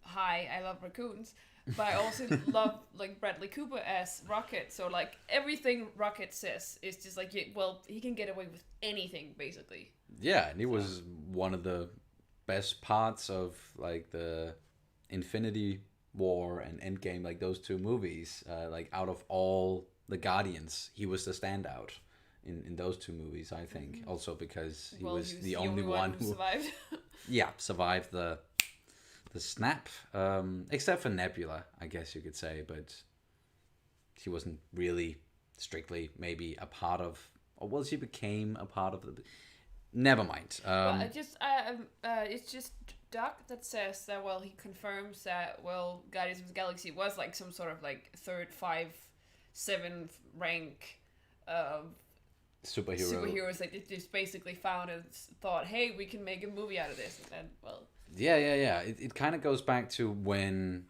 Hi, I love raccoons, but I also love, like, Bradley Cooper as Rocket. So, like, everything Rocket says is just like, well, he can get away with anything, basically. Yeah, and he was one of the best parts of, like, the Infinity War and Endgame, like those two movies. Like, out of all the Guardians, he was the standout in those two movies, I think. Mm-hmm. Also because he was the only one who survived. survived the snap, except for Nebula, I guess you could say, but she wasn't really strictly maybe a part of, or well, she became a part of the. Never mind. Well, it's just Doc that says that. Well, he confirms that. Well, Guardians of the Galaxy was like some sort of like 3rd, 5th, 7th rank superheroes that they just basically found and thought, hey, we can make a movie out of this, and then, well. Yeah. It kind of goes back to when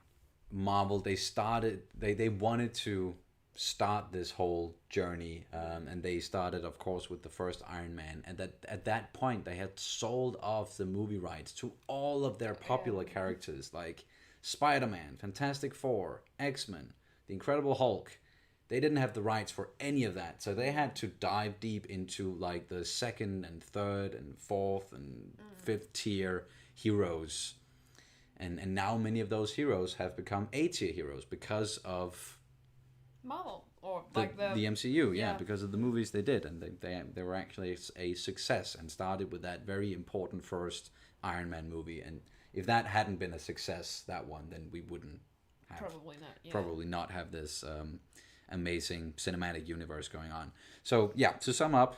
Marvel, they wanted to start this whole journey, and they started, of course, with the first Iron Man, and that at that point they had sold off the movie rights to all of their popular characters like Spider-Man, Fantastic Four, X-Men, The Incredible Hulk. They didn't have the rights for any of that, so they had to dive deep into like the 2nd and 3rd and 4th and 5th tier heroes, and now many of those heroes have become A-tier heroes because of Marvel, or the MCU, because of the movies they did, and they were actually a success and started with that very important first Iron Man movie. And if that hadn't been a success, that one, then we wouldn't have probably not have this amazing cinematic universe going on. So yeah, to sum up,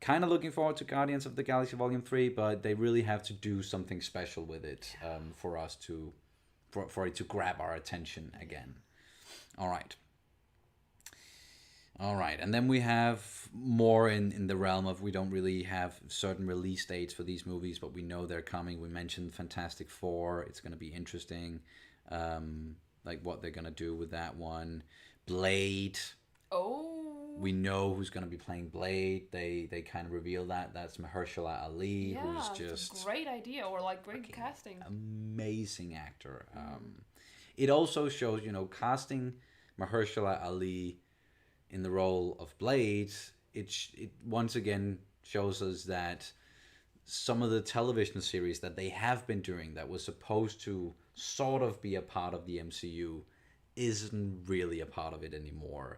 kind of looking forward to Guardians of the Galaxy Volume 3, but they really have to do something special with it for us to for it to grab our attention again. All right, and then we have more in the realm of, we don't really have certain release dates for these movies, but we know they're coming. We mentioned Fantastic Four. It's going to be interesting, like what they're going to do with that one. Blade. Oh. We know who's going to be playing Blade. They kind of reveal that's Mahershala Ali, who's just a great idea, or like great casting. Amazing actor. It also shows, casting Mahershala Ali in the role of Blade, it once again shows us that some of the television series that they have been doing that was supposed to sort of be a part of the MCU isn't really a part of it anymore.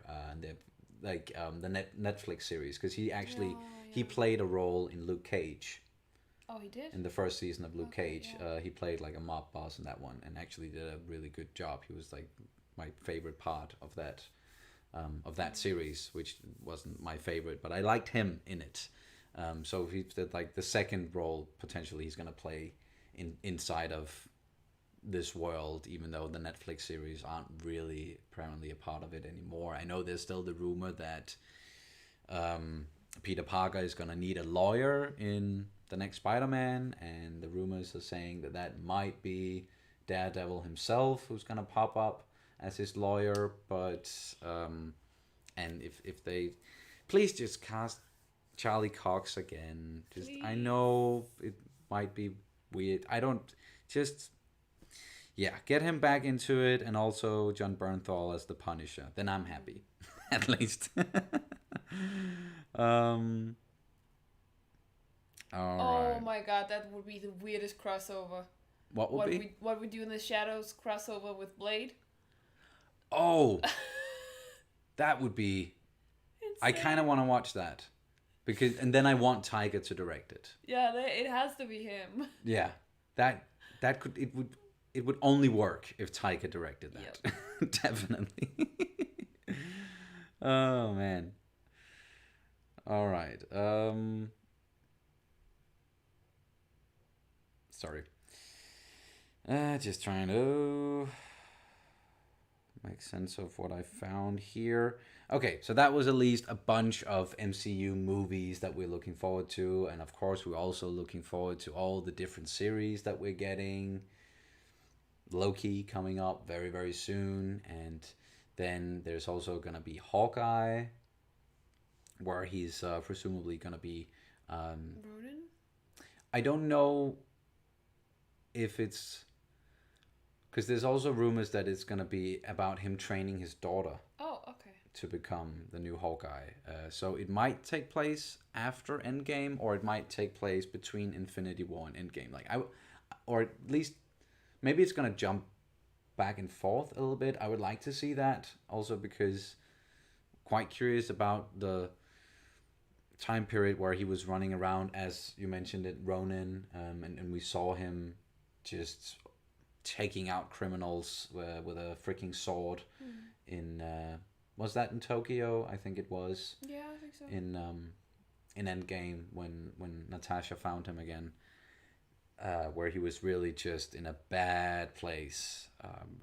Like the Netflix series, because he actually he played a role in Luke Cage. Oh, he did? In the first season of Luke Cage. Yeah. He played like a mob boss in that one, and actually did a really good job. He was like my favorite part of that series, which wasn't my favorite, but I liked him in it. So he did like the second role potentially he's going to play inside of this world, even though the Netflix series aren't really apparently a part of it anymore. I know there's still the rumor that Peter Parker is going to need a lawyer in the next Spider-Man, and the rumors are saying that might be Daredevil himself who's going to pop up as his lawyer. But and if they please just cast Charlie Cox again. Just I Please. know it might be weird. I don't just yeah, get him back into it, and also John Bernthal as the Punisher. Then I'm happy, at least. um. All Oh right. my god, that would be the weirdest crossover. What will be? What we do in the shadows crossover with Blade? Oh, that would be. I kind of Insane. want to watch that because, and then I want Tiger to direct it. Yeah, it has to be him. Yeah, that that could it would only work if Taika directed Yep. that. Definitely. Oh man. All right. Sorry. Just trying to make sense of what I found here. Okay, so that was at least a bunch of MCU movies that we're looking forward to, and of course we're also looking forward to all the different series that we're getting. Loki coming up very very soon, and then there's also gonna be Hawkeye, where he's presumably gonna be. Ronan? I don't know if it's because there's also rumors that it's gonna be about him training his daughter Oh, okay. to become the new Hawkeye. So it might take place after Endgame, or it might take place between Infinity War and Endgame. Or at least maybe it's gonna jump back and forth a little bit. I would like to see that also because quite curious about the time period where he was running around as you mentioned it, Ronin, and we saw him just taking out criminals with a freaking sword in was that in Tokyo? I think it was Yeah, I think so. in Endgame when Natasha found him again, where he was really just in a bad place.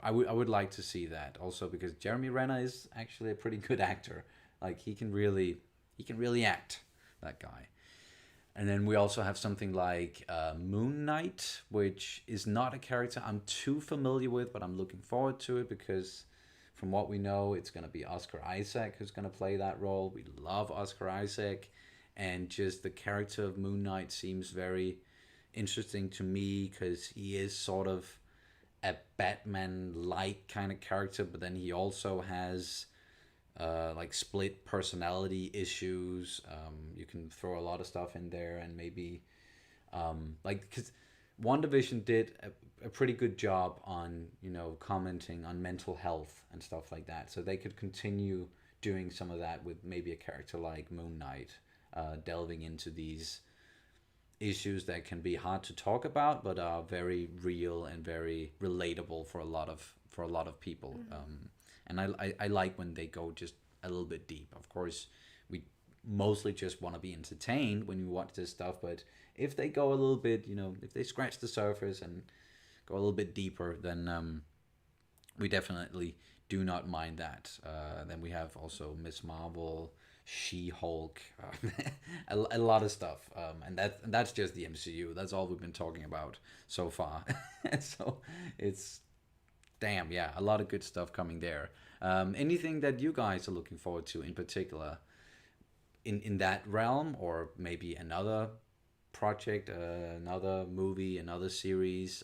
I would like to see that also because Jeremy Renner is actually a pretty good actor. Like he can really act, that guy. And then we also have something like Moon Knight, which is not a character I'm too familiar with, but I'm looking forward to it because from what we know, it's going to be Oscar Isaac who's going to play that role. We love Oscar Isaac, and just the character of Moon Knight seems very interesting to me because he is sort of a Batman-like kind of character, but then he also has like split personality issues. You can throw a lot of stuff in there, and maybe like because WandaVision did a pretty good job on commenting on mental health and stuff like that. So they could continue doing some of that with maybe a character like Moon Knight, delving into these issues that can be hard to talk about, but are very real and very relatable for a lot of people. And I like when they go just a little bit deep. Of course, we mostly just want to be entertained when we watch this stuff, but if they go a little bit, if they scratch the surface and go a little bit deeper, then we definitely do not mind that. Then we have also Miss Marvel, She-Hulk, a lot of stuff, and that's just the MCU. That's all we've been talking about so far. So it's damn, yeah, a lot of good stuff coming there. Anything that you guys are looking forward to in particular in that realm, or maybe another project, another movie, another series?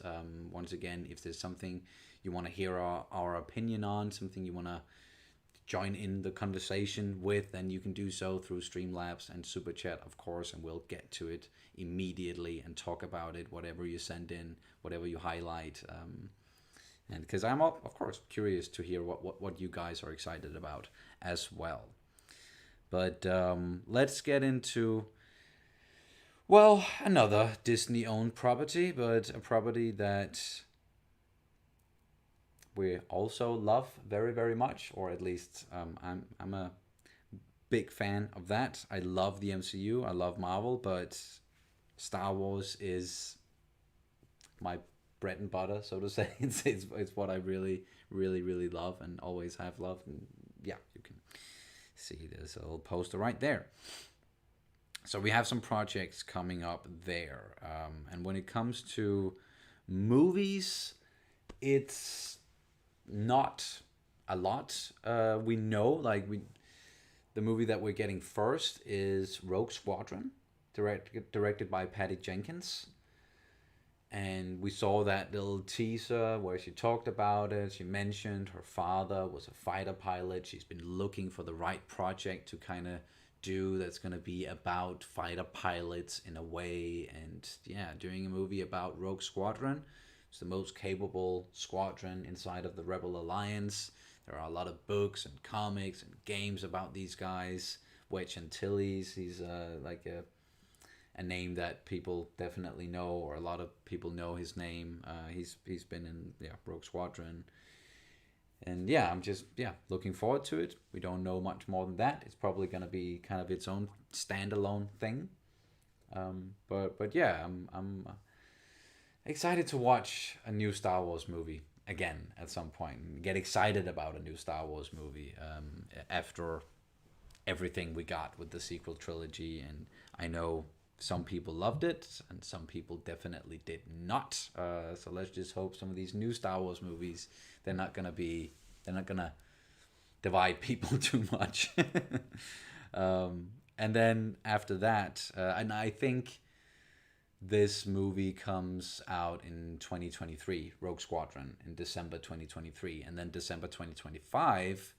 Once again, if there's something you want to hear our opinion on, something you want to join in the conversation with, then you can do so through Streamlabs and SuperChat, of course, and we'll get to it immediately and talk about it, whatever you send in, whatever you highlight. And because I'm, of course, curious to hear what you guys are excited about as well. But let's get into, well, another Disney-owned property, but a property that we also love very, very much, or at least I'm a big fan of that. I love the MCU, I love Marvel, but Star Wars is my bread and butter, so to say. It's what I really, really, really love and always have loved. And yeah, you can see there's a little poster right there. So we have some projects coming up there. And when it comes to movies, it's not a lot. We know, like the movie that we're getting first is Rogue Squadron, directed by Patty Jenkins. And we saw that little teaser where she talked about it. She mentioned her father was a fighter pilot. She's been looking for the right project to kind of do that's going to be about fighter pilots in a way. And yeah, doing a movie about Rogue Squadron. It's the most capable squadron inside of the Rebel Alliance. There are a lot of books and comics and games about these guys. Wedge Antilles, he's like a name that people definitely know, or a lot of people know his name. He's been in Rogue Squadron, and yeah, I'm just looking forward to it. We don't know much more than that. It's probably gonna be kind of its own standalone thing. But yeah, I'm excited to watch a new Star Wars movie again at some point. Get excited about a new Star Wars movie after everything we got with the sequel trilogy, and I know some people loved it and some people definitely did not. So let's just hope some of these new Star Wars movies, they're not gonna divide people too much. And then after that, and I think this movie comes out in 2023, Rogue Squadron, in December 2023, and then December 2025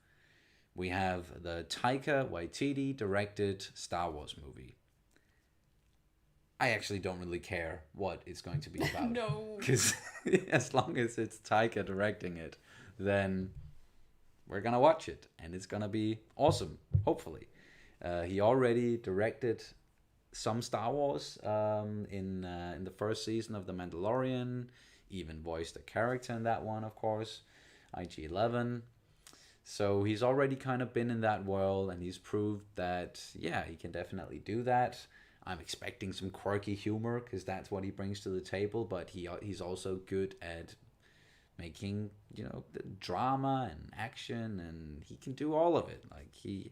we have the Taika Waititi directed Star Wars movie. I actually don't really care what it's going to be about. No. Because as long as it's Taika directing it, then we're going to watch it. And it's going to be awesome, hopefully. He already directed some Star Wars in the first season of The Mandalorian. Even voiced a character in that one, of course. IG-11. So he's already kind of been in that world, and he's proved that, yeah, he can definitely do that. I'm expecting some quirky humor because that's what he brings to the table, but he's also good at making, the drama and action, and he can do all of it. Like, he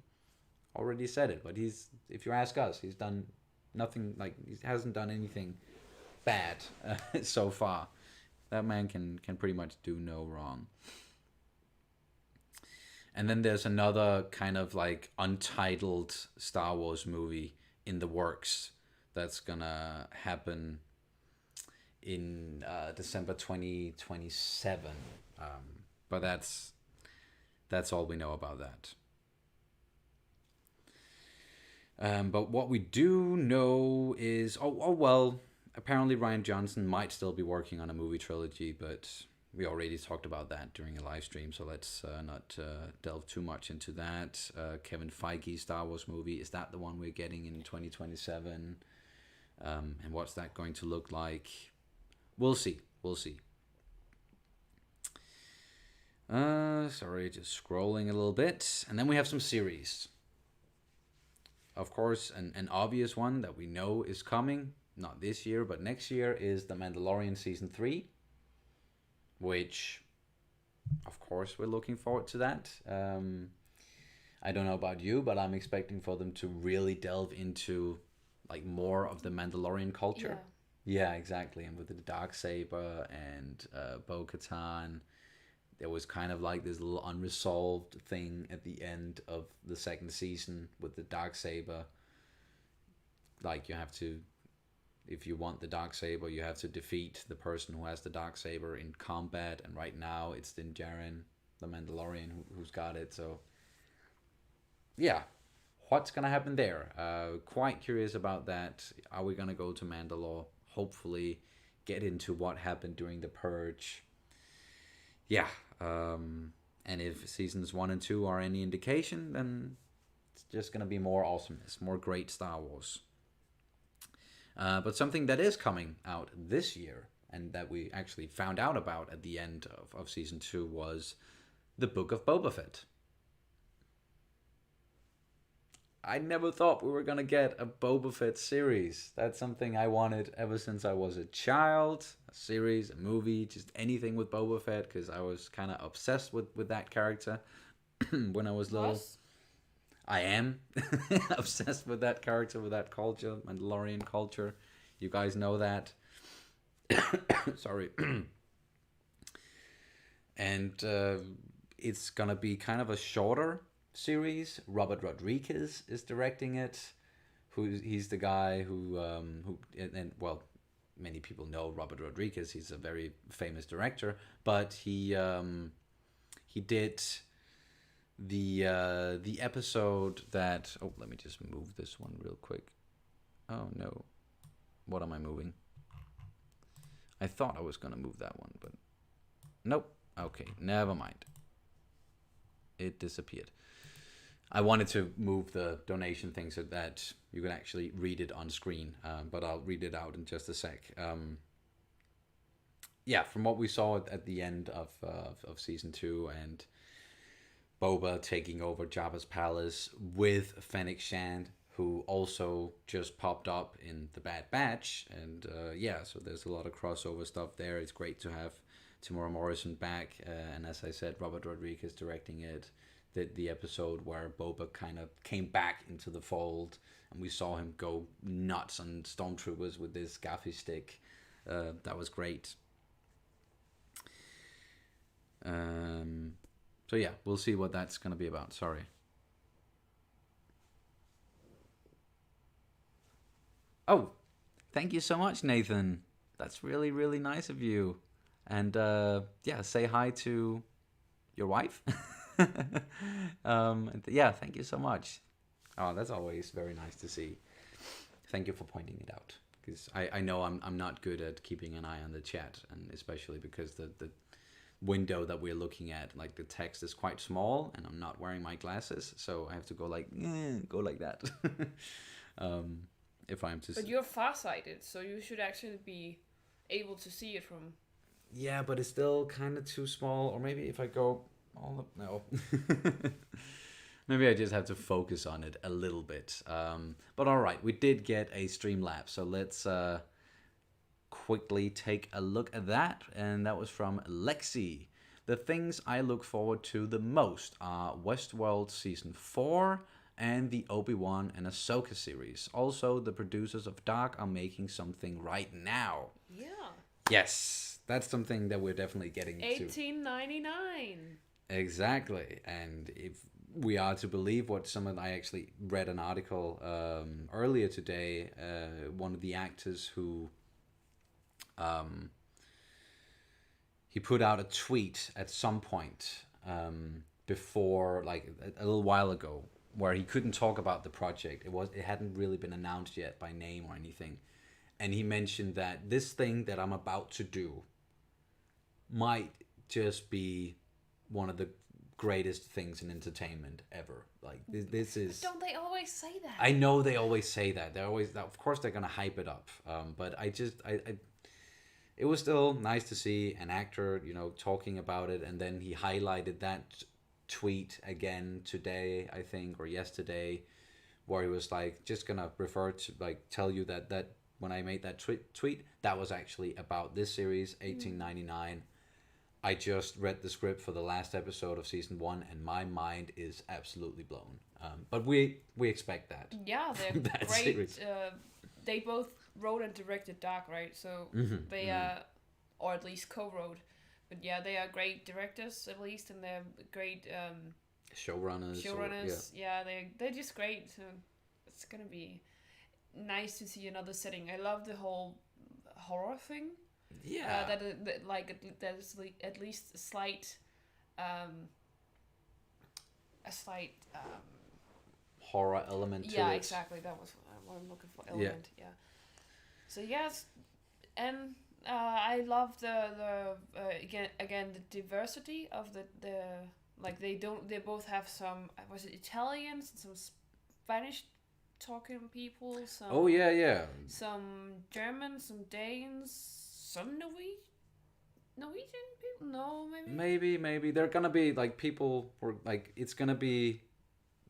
already said it, but if you ask us, he's done nothing, like, he hasn't done anything bad so far. That man can pretty much do no wrong. And then there's another kind of like untitled Star Wars movie in the works that's gonna happen in December 2027. But that's all we know about that. But what we do know is, well, apparently Rian Johnson might still be working on a movie trilogy, but we already talked about that during a live stream, so let's not delve too much into that. Kevin Feige's Star Wars movie, is that the one we're getting in 2027? And what's that going to look like? We'll see. Sorry, just scrolling a little bit. And then we have some series. Of course, an obvious one that we know is coming, not this year, but next year, is The Mandalorian Season 3. Which, of course, we're looking forward to that. I don't know about you, but I'm expecting for them to really delve into like more of the Mandalorian culture. Yeah, exactly. And with the Darksaber and Bo-Katan, there was kind of like this little unresolved thing at the end of the second season with the Darksaber. Like, you have to, if you want the Darksaber, you have to defeat the person who has the Darksaber in combat. And right now, it's Din Djarin, the Mandalorian, who's got it. So, yeah, what's going to happen there? Quite curious about that. Are we going to go to Mandalore? Hopefully get into what happened during the Purge. Yeah. And if seasons 1 and 2 are any indication, then it's just going to be more awesomeness, more great Star Wars. But something that is coming out this year, and that we actually found out about at the end of season 2, was the Book of Boba Fett. I never thought we were going to get a Boba Fett series. That's something I wanted ever since I was a child. A series, a movie, just anything with Boba Fett, because I was kind of obsessed with that character when I was little. I am obsessed with that character, with that culture, Mandalorian culture. You guys know that. Sorry. And it's going to be kind of a shorter series. Robert Rodriguez is directing it. He's the guy who and well, many people know Robert Rodriguez. He's a very famous director, but he did the episode that, oh, let me just move this one real quick. Oh no, what am I moving? I thought I was gonna move that one, but nope. Okay, never mind. It disappeared. I wanted to move the donation thing so that you can actually read it on screen, but I'll read it out in just a sec. Yeah, from what we saw at the end of season 2, and Boba taking over Jabba's palace with Fennec Shand, who also just popped up in The Bad Batch, and yeah, so there's a lot of crossover stuff there. It's great to have Tamora Morrison back, and as I said, Robert Rodriguez directing it. The episode where Boba kind of came back into the fold, and we saw him go nuts on stormtroopers with this gaffy stick. That was great. So yeah, we'll see what that's gonna be about. Sorry. Oh, thank you so much, Nathan. That's really, really nice of you. And yeah, say hi to your wife. Yeah, thank you so much. Oh, that's always very nice to see. Thank you for pointing it out, because I know I'm not good at keeping an eye on the chat, and especially because the window that we're looking at, like the text is quite small, and I'm not wearing my glasses, so I have to go like that. If I'm to. But you're farsighted, so you should actually be able to see it from. Yeah, but it's still kind of too small. Or maybe if I go all up, no. Maybe I just have to focus on it a little bit. But all right, we did get a Streamlabs, so let's quickly take a look at that. And that was from Lexi. The things I look forward to the most are Westworld Season 4 and the Obi-Wan and Ahsoka series. Also, the producers of Dark are making something right now. Yeah. Yes, that's something that we're definitely getting to. $18.99. Exactly, and if we are to believe what someone, I actually read an article earlier today. One of the actors who he put out a tweet at some point before, like a little while ago, where he couldn't talk about the project. It hadn't really been announced yet by name or anything, and he mentioned that this thing that I'm about to do might just be one of the greatest things in entertainment ever. Like this is. But don't they always say that? I know they always say that. They're always, of course, they're gonna hype it up. But I it was still nice to see an actor, talking about it, and then he highlighted that tweet again today, I think, or yesterday, where he was like, just gonna refer to, like, tell you that when I made that tweet, that was actually about this series, 1899. I just read the script for the last episode of season 1, and my mind is absolutely blown. But we expect that. Yeah, they're that great. Series. They both wrote and directed Dark, right? So they or at least co-wrote. But yeah, they are great directors, at least, and they're great showrunners. Yeah, they're just great. So it's gonna be nice to see another setting. I love the whole horror thing. Yeah. There's at least a slight horror element to it. Yeah, exactly. That was what I'm looking for. Element. Yeah. So yes, and I love the again the diversity of the like they both have some, was it Italians, some Spanish talking people, some some German, some Danes, some Norwegian people. No, maybe they're gonna be like people, or like it's gonna be,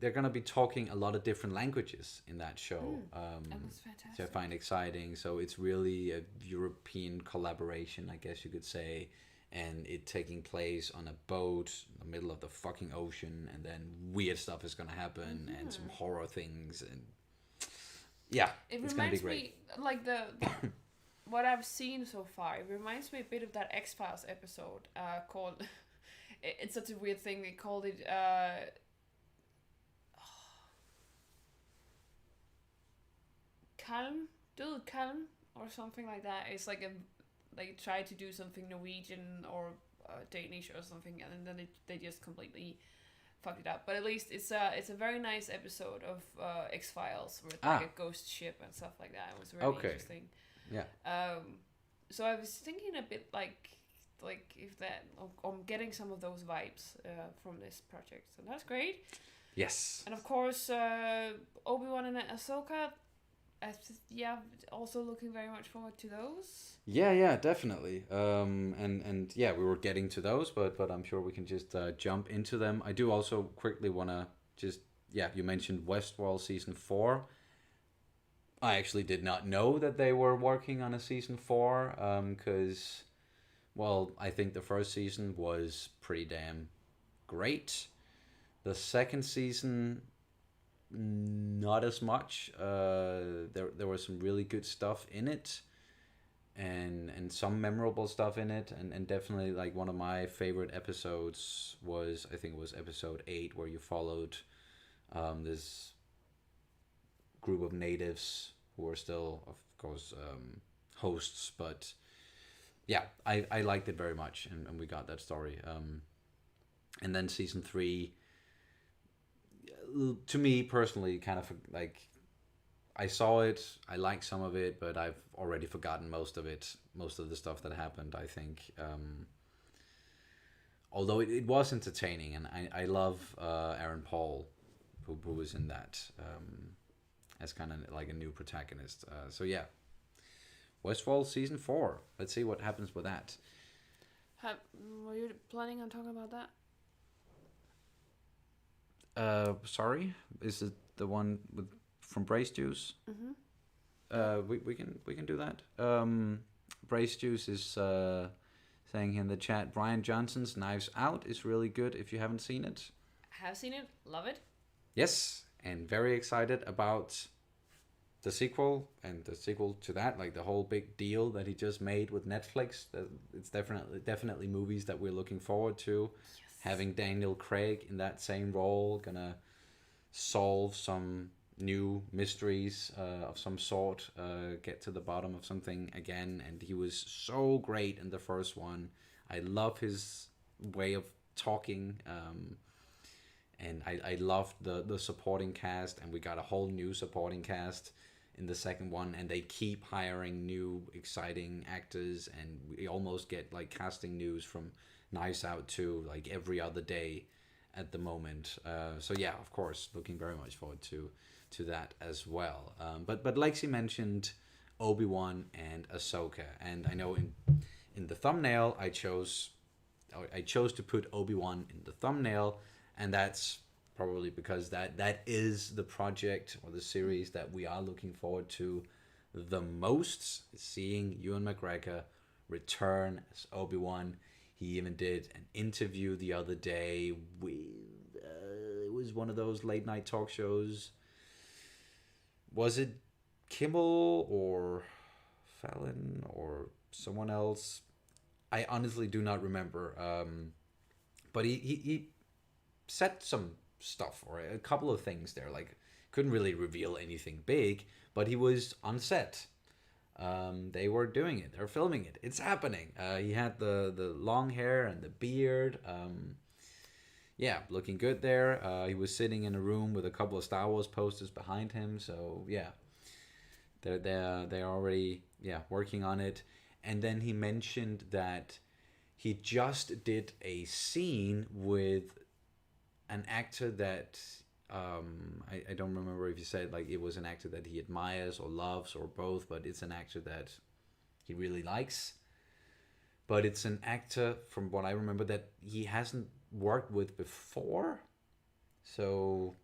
they're gonna be talking a lot of different languages in that show. That was fantastic. Which I find exciting. So it's really a European collaboration, I guess you could say, and it taking place on a boat in the middle of the fucking ocean, and then weird stuff is gonna happen, and some horror things, and yeah, it's gonna be great. Me, like the what I've seen so far, it reminds me a bit of that X-Files episode called. It's such a weird thing. They called it Calm or something like that. It's like a they try to do something Norwegian or Danish or something, and then they just completely fucked it up. But at least it's a very nice episode of X-Files with like a ghost ship and stuff like that. It was really interesting. Yeah. So I was thinking a bit like if that I'm getting some of those vibes from this project, so that's great. Yes. And of course, Obi-Wan and Ahsoka. Also looking very much forward to those. Yeah, definitely. And yeah, we were getting to those, but I'm sure we can just jump into them. I do also quickly want to just, you mentioned Westworld season 4. I actually did not know that they were working on a season 4, because, well, I think the first season was pretty damn great. The second season, not as much. There was some really good stuff in it, and some memorable stuff in it, and definitely like one of my favorite episodes was, I think it was episode 8, where you followed this group of natives who were still, of course, hosts, but yeah, I liked it very much, and we got that story. And then season 3, to me personally, kind of like, I saw it, I liked some of it, but I've already forgotten most of the stuff that happened, I think. Although it was entertaining, and I love Aaron Paul, who was in that, as kind of like a new protagonist. So yeah, Westworld season 4. Let's see what happens with that. Were you planning on talking about that? Sorry, is it the one from Brace Juice? Mm-hmm. We can do that. Brace Juice is saying in the chat, Brian Johnson's Knives Out is really good if you haven't seen it. I have seen it, love it. Yes, and very excited about the sequel and the sequel to that, like the whole big deal that he just made with Netflix. It's definitely movies that we're looking forward to. Yes. Having Daniel Craig in that same role, gonna solve some new mysteries of some sort, get to the bottom of something again. And he was so great in the first one. I love his way of talking, and I loved the supporting cast, and we got a whole new supporting cast in the second one, and they keep hiring new exciting actors, and we almost get like casting news from Knives Out 2 like every other day at the moment. So yeah, of course, looking very much forward to that as well. But like she mentioned, Obi-Wan and Ahsoka, and I know in the thumbnail I chose to put Obi-Wan in the thumbnail, and that's probably because that is the project or the series that we are looking forward to the most, seeing Ewan McGregor return as Obi-Wan. He even did an interview the other day with, it was one of those late night talk shows. Was it Kimmel or Fallon or someone else? I honestly do not remember. But he said some stuff, or a couple of things there. Like, couldn't really reveal anything big, but he was on set. They were doing it. They're filming it. It's happening. He had the long hair and the beard. Yeah, looking good there. He was sitting in a room with a couple of Star Wars posters behind him. So yeah, they're already working on it. And then he mentioned that he just did a scene with an actor that I don't remember if he said like it was an actor that he admires or loves or both, but it's an actor that he really likes. But it's an actor, from what I remember, that he hasn't worked with before. So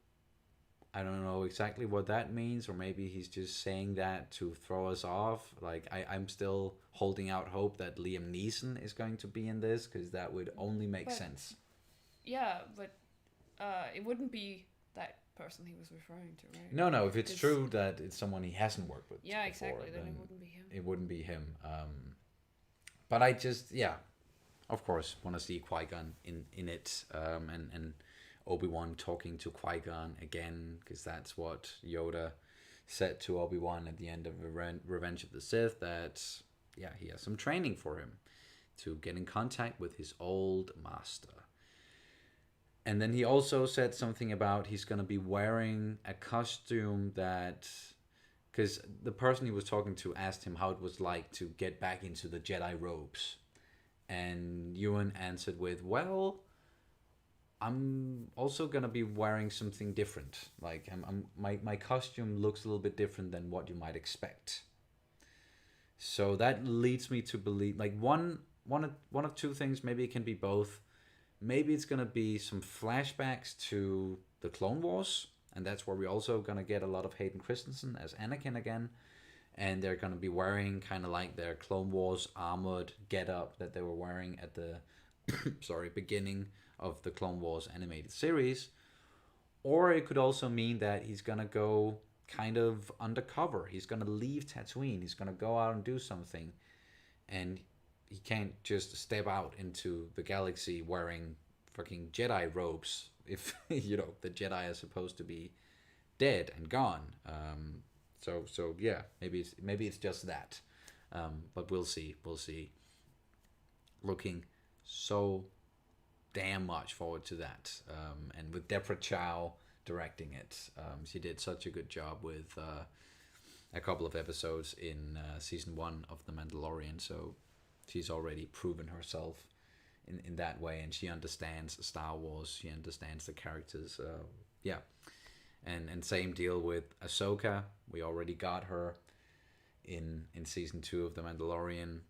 I don't know exactly what that means, or maybe he's just saying that to throw us off. Like, I'm still holding out hope that Liam Neeson is going to be in this, because that would only make sense. Yeah, but it wouldn't be that person he was referring to, right? No, if it's true that it's someone he hasn't worked with before, exactly, then it wouldn't be him. It wouldn't be him. But I just, of course, want to see Qui-Gon in it, and Obi-Wan talking to Qui-Gon again, because that's what Yoda said to Obi-Wan at the end of Revenge of the Sith that, yeah, he has some training for him to get in contact with his old master. And then he also said something about he's going to be wearing a costume that, because the person he was talking to asked him how it was like to get back into the Jedi robes. And Ewan answered with, well, I'm also going to be wearing something different. Like, my costume looks a little bit different than what you might expect. So that leads me to believe, like, one of two things. Maybe it can be both. Maybe it's going to be some flashbacks to the Clone Wars, and that's where we're also going to get a lot of Hayden Christensen as Anakin again. And they're going to be wearing kind of like their Clone Wars armored getup that they were wearing at the beginning of the Clone Wars animated series. Or it could also mean that he's going to go kind of undercover. He's going to leave Tatooine. He's going to go out and do something. And he can't just step out into the galaxy wearing fucking Jedi robes if, you know, the Jedi are supposed to be dead and gone. So yeah, maybe it's just that. But we'll see. Looking so damn much forward to that. And with Deborah Chow directing it, she did such a good job with a couple of episodes in season 1 of The Mandalorian. So she's already proven herself in that way, and she understands Star Wars. She understands the characters. Yeah. And same deal with Ahsoka. We already got her in season 2 of The Mandalorian.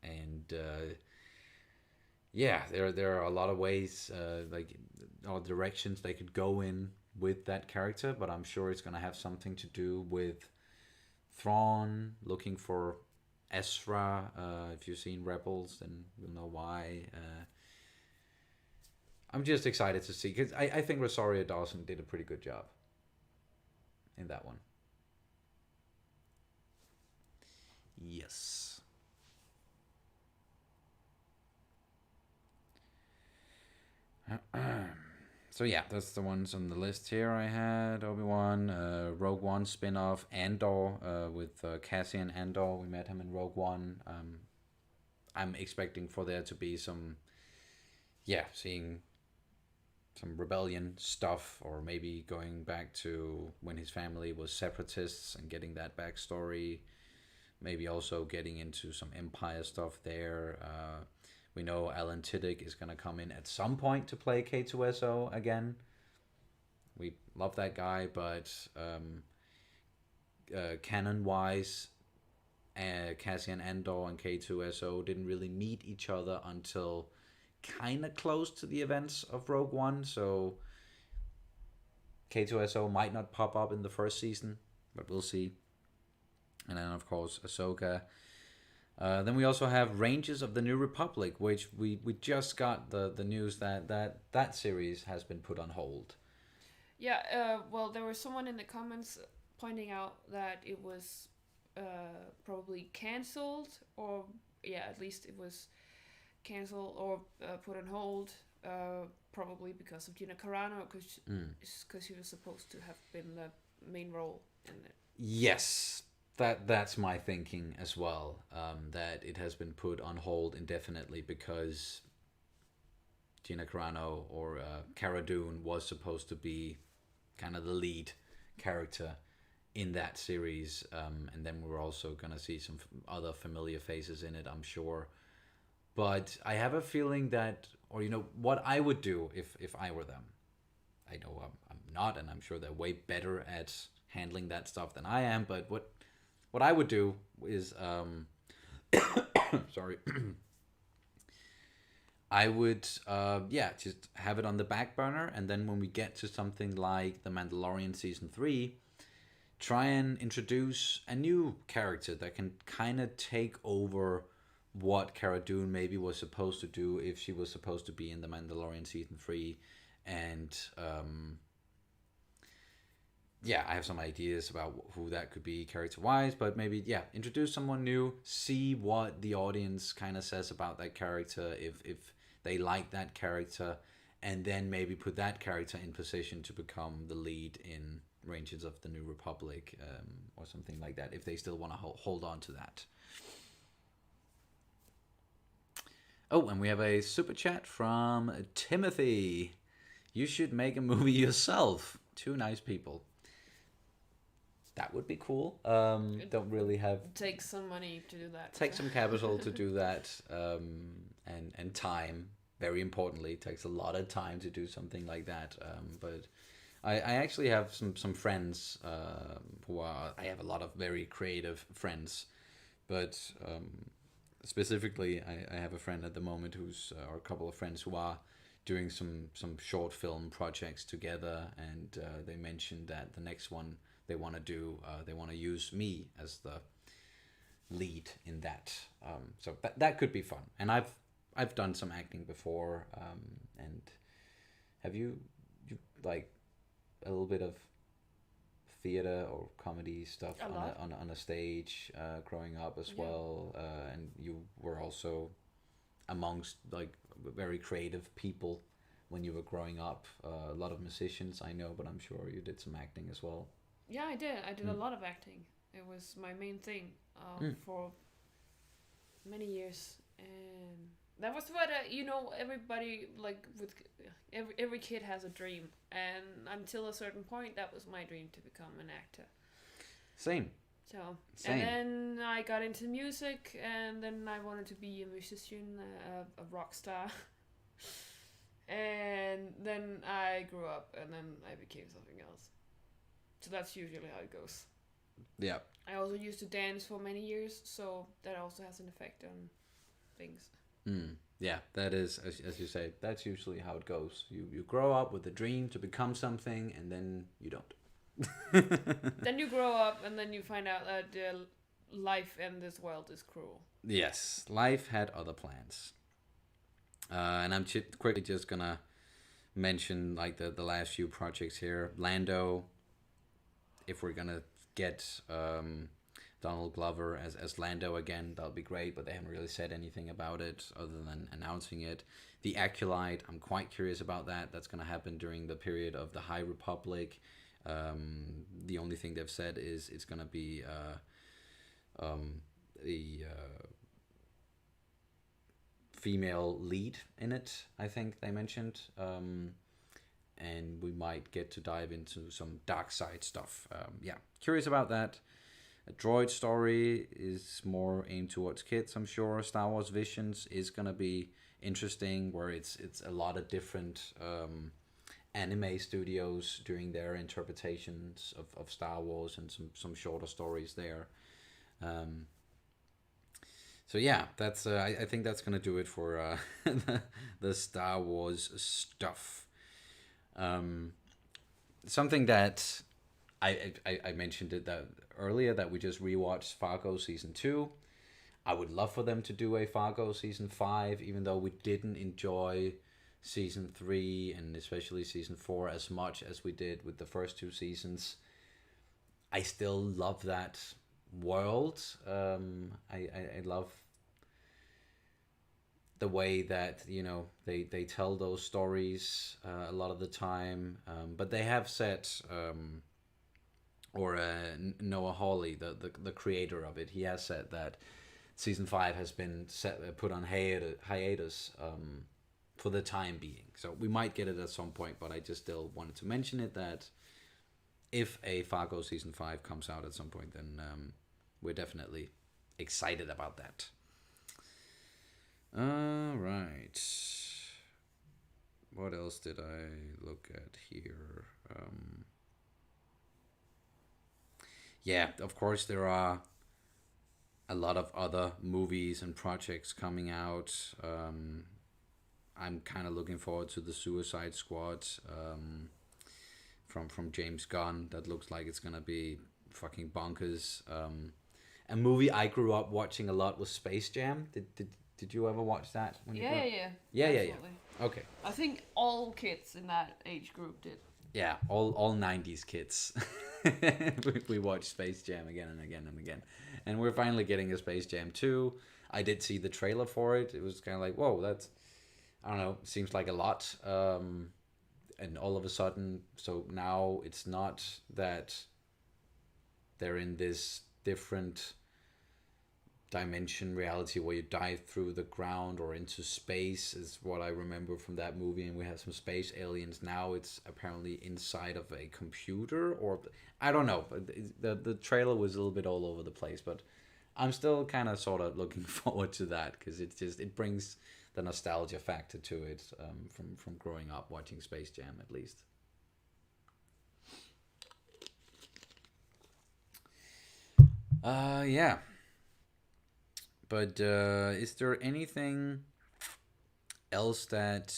And yeah, there are a lot of ways, like, or directions they could go in with that character, but I'm sure it's going to have something to do with Thrawn looking for Ezra. If you've seen Rebels, then you'll know why. I'm just excited to see, because I think Rosario Dawson did a pretty good job in that one. Yes. So yeah, that's the ones on the list here. I had Obi-Wan, Rogue One spin-off, Andor, with Cassian Andor. We met him in Rogue One. I'm expecting for there to be some, seeing some rebellion stuff, or maybe going back to when his family was separatists and getting that backstory. Maybe also getting into some Empire stuff there. We know Alan Tudyk is going to come in at some point to play K2SO again. We love that guy, but canon-wise, Cassian Andor and K2SO didn't really meet each other until kind of close to the events of Rogue One, so K2SO might not pop up in the first season, but we'll see. And then, of course, Ahsoka. Then we also have Rangers of the New Republic, which we just got the news that series has been put on hold. Yeah, well, there was someone in the comments pointing out that it was probably cancelled, or at least it was cancelled or put on hold, probably because of Gina Carano, because she was supposed to have been the main role in it. Yes. That's my thinking as well, that it has been put on hold indefinitely because Gina Carano or Cara Dune was supposed to be kind of the lead character in that series, and then we're also going to see some other familiar faces in it, I'm sure. But I have a feeling that, or what I would do if I were them. I know I'm not, and I'm sure they're way better at handling that stuff than I am, but what I would do is, sorry, I would, just have it on the back burner, and then when we get to something like The Mandalorian Season 3, try and introduce a new character that can kind of take over what Cara Dune maybe was supposed to do if she was supposed to be in The Mandalorian Season 3, and I have some ideas about who that could be character-wise, but maybe, introduce someone new, see what the audience kind of says about that character, if they like that character, and then maybe put that character in position to become the lead in Rangers of the New Republic, or something like that, if they still want to hold on to that. Oh, and we have a super chat from Timothy. You should make a movie yourself. Two nice people. That would be cool. Don't really have... Take some money to do that. Take some capital to do that. And time, very importantly. It takes a lot of time to do something like that. But I actually have some friends who are... I have a lot of very creative friends. But specifically, I have a friend at the moment or a couple of friends who are doing some short film projects together. And they mentioned that the next one they want to do, they want to use me as the lead in that. So that could be fun. And I've done some acting before. And have you like a little bit of theater or comedy stuff on a stage growing up as well? And you were also amongst like very creative people when you were growing up. A lot of musicians I know, but I'm sure you did some acting as well. Yeah, I did. I did a lot of acting. It was my main thing for many years, and that was what everybody like with every kid has a dream, and until a certain point, that was my dream to become an actor. Same. So, and then I got into music, and then I wanted to be a musician, a rock star. And then I grew up, and then I became something else. So that's usually how it goes. Yeah. I also used to dance for many years, so that also has an effect on things. Yeah, that is, as you say, that's usually how it goes. You grow up with a dream to become something, and then you don't. Then you grow up, and then you find out that life and this world is cruel. Yes, life had other plans. And I'm quickly just gonna mention like the last few projects here. Lando, if we're gonna get Donald Glover as Lando again, that'll be great, but they haven't really said anything about it other than announcing it. The Acolyte, I'm quite curious about that. That's gonna happen during the period of the High Republic. The only thing they've said is it's gonna be the female lead in it, I think they mentioned. And we might get to dive into some dark side stuff. Yeah, curious about that. A Droid Story is more aimed towards kids, I'm sure. Star Wars Visions is gonna be interesting, where it's a lot of different anime studios doing their interpretations of Star Wars and some shorter stories there. So yeah, that's I think that's gonna do it for the Star Wars stuff. Something that I mentioned it that earlier, that we just rewatched Fargo season 2. I would love for them to do a Fargo season 5, even though we didn't enjoy season 3 and especially season 4 as much as we did with the first 2 seasons. I still love that world. I love the way that they tell those stories a lot of the time, but they have set Noah Hawley, the creator of it, he has said that season 5 has been put on hiatus for the time being. So we might get it at some point, but I just still wanted to mention it, that if a Fargo season 5 comes out at some point, then we're definitely excited about that. All right. What else did I look at here? Yeah, of course there are a lot of other movies and projects coming out. I'm kind of looking forward to the Suicide Squad from James Gunn. That looks like it's gonna be fucking bonkers. A movie I grew up watching a lot was Space Jam. Did you ever watch that? Yeah. Yeah. Okay. I think all kids in that age group did. Yeah, all 90s kids. We watched Space Jam again and again and again. And we're finally getting a Space Jam 2. I did see the trailer for it. It was kind of like, whoa, that's, I don't know, seems like a lot. and all of a sudden, so now it's not that they're in this different dimension reality where you dive through the ground or into space, is what I remember from that movie, and we have some space aliens. Now it's apparently inside of a computer, or I don't know. The trailer was a little bit all over the place, but I'm still kind of sort of looking forward to that, because it brings the nostalgia factor to it, from growing up watching Space Jam, at least. Yeah. But is there anything else that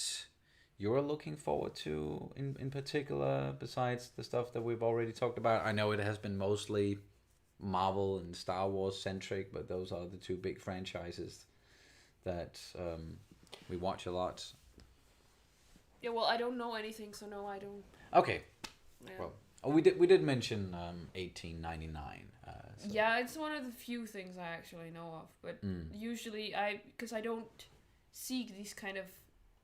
you're looking forward to in particular, besides the stuff that we've already talked about? I know it has been mostly Marvel and Star Wars centric, but those are the two big franchises that we watch a lot. Yeah, well, I don't know anything, so no, I don't. Okay. Yeah. Well, we did mention 1899. So. Yeah, it's one of the few things I actually know of, but usually because I don't seek these kind of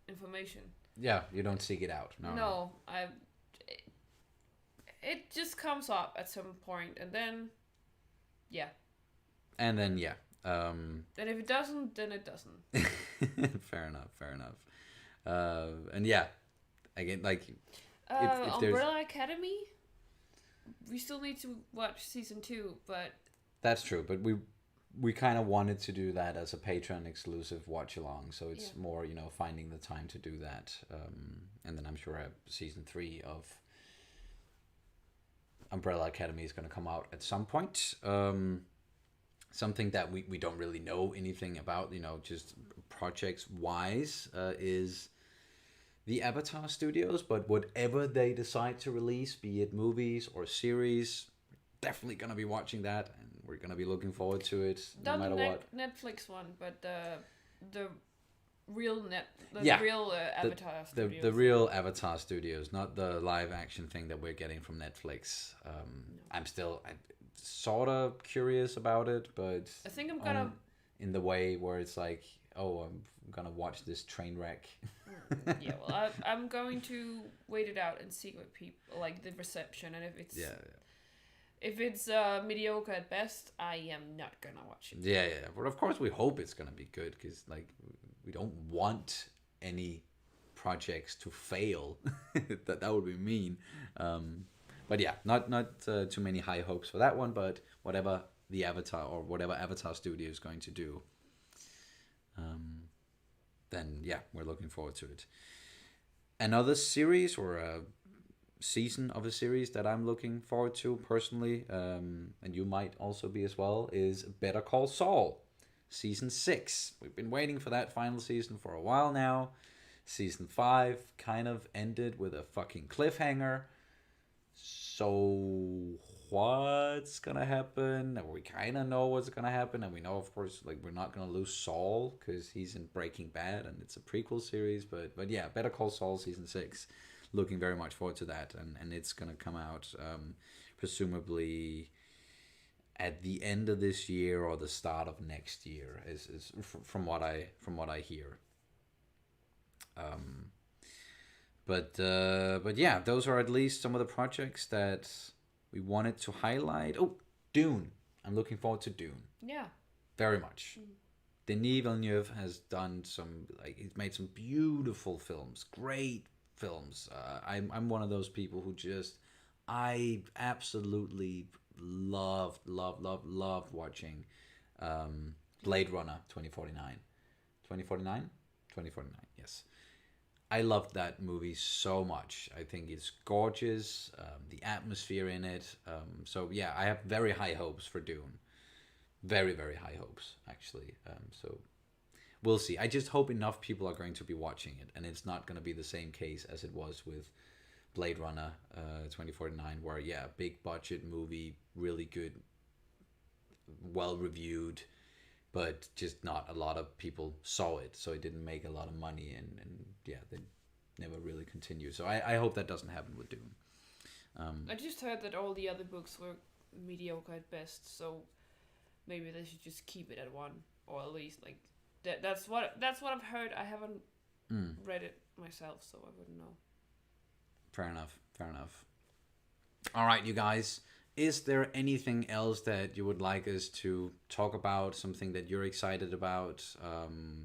information. Yeah, you don't seek it out. No. It just comes up at some point, and then, yeah. And then, yeah. And if it doesn't, then it doesn't. Fair enough. And yeah, again, like, if Umbrella Academy, we still need to watch season 2, but that's true. But we kind of wanted to do that as a Patreon exclusive watch along, so it's more, finding the time to do that. And then I'm sure season 3 of Umbrella Academy is going to come out at some point. Something that we don't really know anything about, just projects wise, is the Avatar Studios. But whatever they decide to release, be it movies or series, definitely going to be watching that, and we're going to be looking forward to it no matter what. Netflix one, but the real Avatar Studios. The real Avatar Studios, not the live action thing that we're getting from Netflix. No. I'm sort of curious about it, but I think I'm gonna in the way where it's like, oh, I'm gonna watch this train wreck. Yeah, well, I'm going to wait it out and see what people like, the reception, and if it's mediocre at best, I am not gonna watch it. Yeah. But of course, we hope it's gonna be good, because like we don't want any projects to fail. that would be mean. But yeah, not too many high hopes for that one. But whatever the Avatar or whatever Avatar Studio is going to do, then yeah, we're looking forward to it. Another series or a season of a series that I'm looking forward to personally, and you might also be as well, is Better Call Saul, season 6. We've been waiting for that final season for a while now. Season 5 kind of ended with a fucking cliffhanger. So what's gonna happen? We kind of know what's gonna happen, and we know, of course, like, we're not gonna lose Saul because he's in Breaking Bad and it's a prequel series. But yeah, Better Call Saul season 6, looking very much forward to that, and it's gonna come out presumably at the end of this year or the start of next year, is from what I hear. But yeah, those are at least some of the projects that we wanted to highlight. Oh, Dune. I'm looking forward to Dune. Yeah. Very much. Denis Villeneuve has done he's made some beautiful films, great films. I'm one of those people who I absolutely loved watching Blade Runner 2049. 2049, yes. I loved that movie so much. I think it's gorgeous, the atmosphere in it. So yeah, I have very high hopes for Dune. Very, very high hopes, actually. So we'll see. I just hope enough people are going to be watching it, and it's not going to be the same case as it was with Blade Runner 2049, where, yeah, big budget movie, really good, well reviewed, but just not a lot of people saw it, so it didn't make a lot of money, and yeah, they never really continued. So I hope that doesn't happen with Dune. I just heard that all the other books were mediocre at best, so maybe they should just keep it at one, or at least like that's what I've heard. I haven't read it myself, so I wouldn't know. Fair enough. Fair enough. All right, you guys. Is there anything else that you would like us to talk about? Something that you're excited about?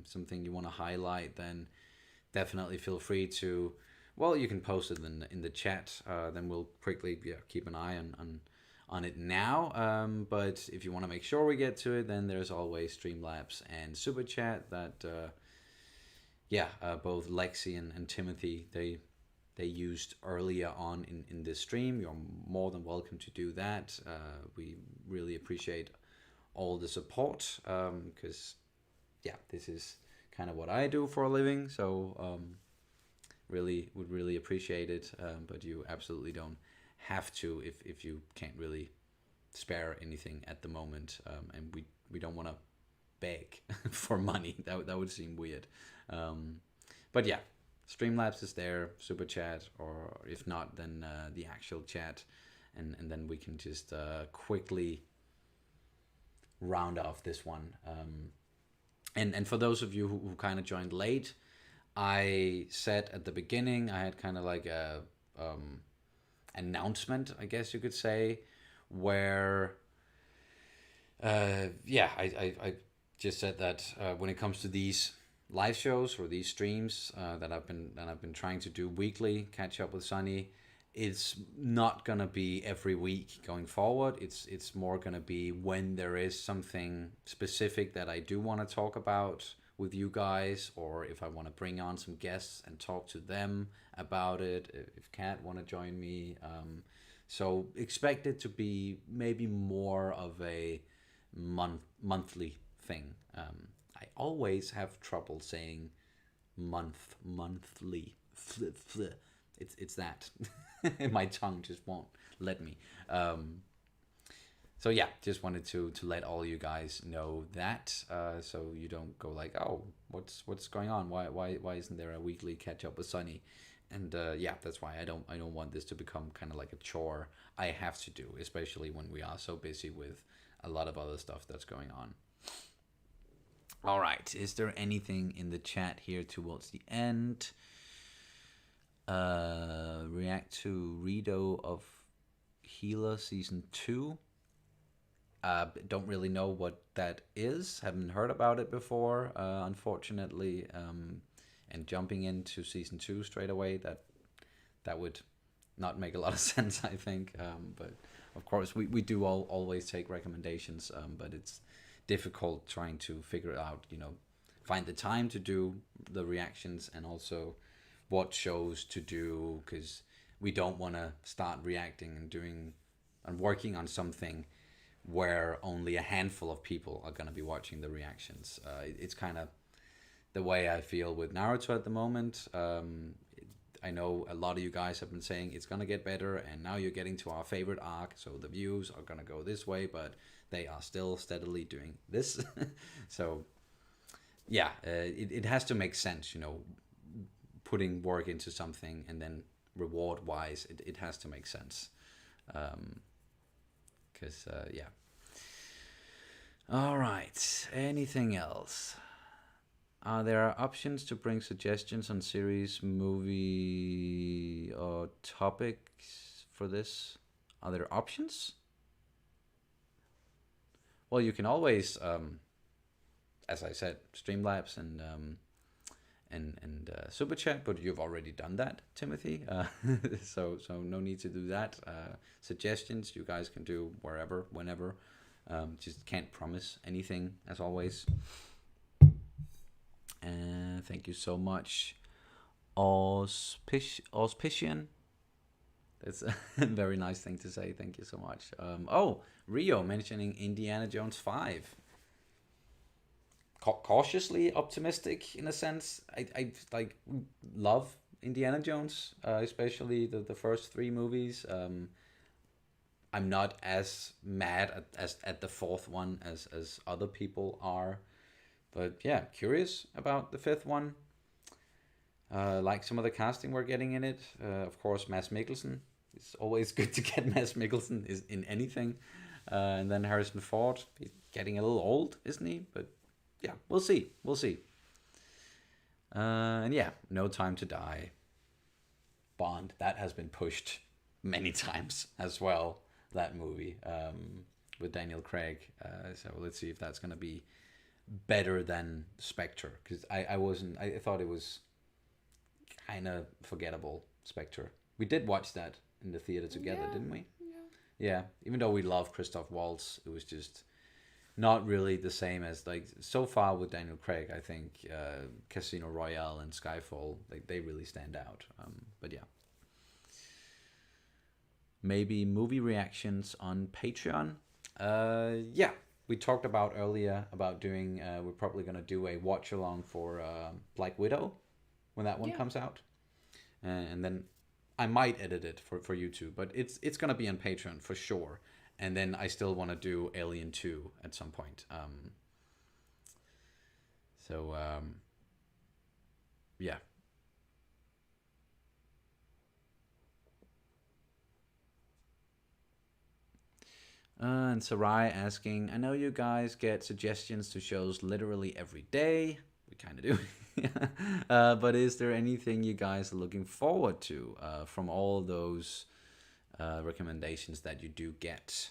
Something you want to highlight? Then definitely feel free to. Well, you can post it in the chat. Then we'll quickly keep an eye on it now. But if you want to make sure we get to it, then there's always Streamlabs and SuperChat. That both Lexi and Timothy they used earlier on in this stream. You're more than welcome to do that. We really appreciate all the support because this is kind of what I do for a living. So really would really appreciate it. But you absolutely don't have to if you can't really spare anything at the moment. And we don't want to beg for money. That would seem weird. But yeah, Streamlabs is there, Super Chat, or if not, then the actual chat, and then we can just quickly round off this one. And for those of you who kind of joined late, I said at the beginning I had kind of like a announcement, I guess you could say, where I just said that when it comes to these live shows or these streams that I've been trying to do weekly, catch up with Sonny, it's not gonna be every week going forward. It's more gonna be when there is something specific that I do want to talk about with you guys, or if I want to bring on some guests and talk to them about it. If Kat want to join me, so expect it to be maybe more of a monthly thing. I always have trouble saying monthly. It's that. My tongue just won't let me. So yeah, just wanted to let all you guys know that, so you don't go like, oh, what's going on? Why isn't there a weekly catch up with Sonny? And that's why I don't want this to become kind of like a chore I have to do, especially when we are so busy with a lot of other stuff that's going on. All right, is there anything in the chat here towards the end? React to Redo of Healer Season 2. Don't really know what that is. Haven't heard about it before, unfortunately. And jumping into Season 2 straight away, that would not make a lot of sense, I think. But of course, we do always take recommendations, but it's difficult trying to figure it out, find the time to do the reactions and also what shows to do, because we don't want to start reacting and doing and working on something where only a handful of people are going to be watching the reactions. It's kind of the way I feel with Naruto at the moment. I know a lot of you guys have been saying it's going to get better, and now you're getting to our favorite arc, so the views are going to go this way, but they are still steadily doing this. So yeah, it has to make sense, putting work into something and then reward wise, it has to make sense. Because all right, anything else? There are options to bring suggestions on series, movie, or topics for this. Are there options? Well, you can always, as I said, Streamlabs and SuperChat, but you've already done that, Timothy. So no need to do that. Suggestions you guys can do wherever, whenever. Just can't promise anything, as always. And thank you so much, Auspician. That's a very nice thing to say. Thank you so much. Rio mentioning Indiana Jones 5. Cautiously optimistic in a sense. I like love Indiana Jones, especially the first 3 movies. I'm not as mad at the 4th one as other people are, but yeah, curious about the 5th one. Like some of the casting we're getting in it. Of course, Mads Mikkelsen. It's always good to get Mads Mikkelsen in anything. And then Harrison Ford. He's getting a little old, isn't he? But yeah, we'll see. And yeah, No Time to Die. Bond. That has been pushed many times as well, that movie, with Daniel Craig. So let's see if that's going to be better than Spectre, because I thought it was kind of forgettable, Spectre. We did watch that in the theater together, Yeah, didn't we? yeah. Yeah, even though we love Christoph Waltz, it was just not really the same as, like, so far with Daniel Craig. I think Casino Royale and Skyfall, like, they really stand out. But yeah, maybe movie reactions on Patreon. Yeah, we talked about earlier about doing. We're probably gonna do a watch along for Black Widow when that one Yeah. comes out, and then I might edit it for YouTube, but it's gonna be on Patreon for sure. And then I still want to do Alien 2 at some point. Yeah. And Sarai asking, I know you guys get suggestions to shows literally every day. We kind of do. But is there anything you guys are looking forward to from all those recommendations that you do get?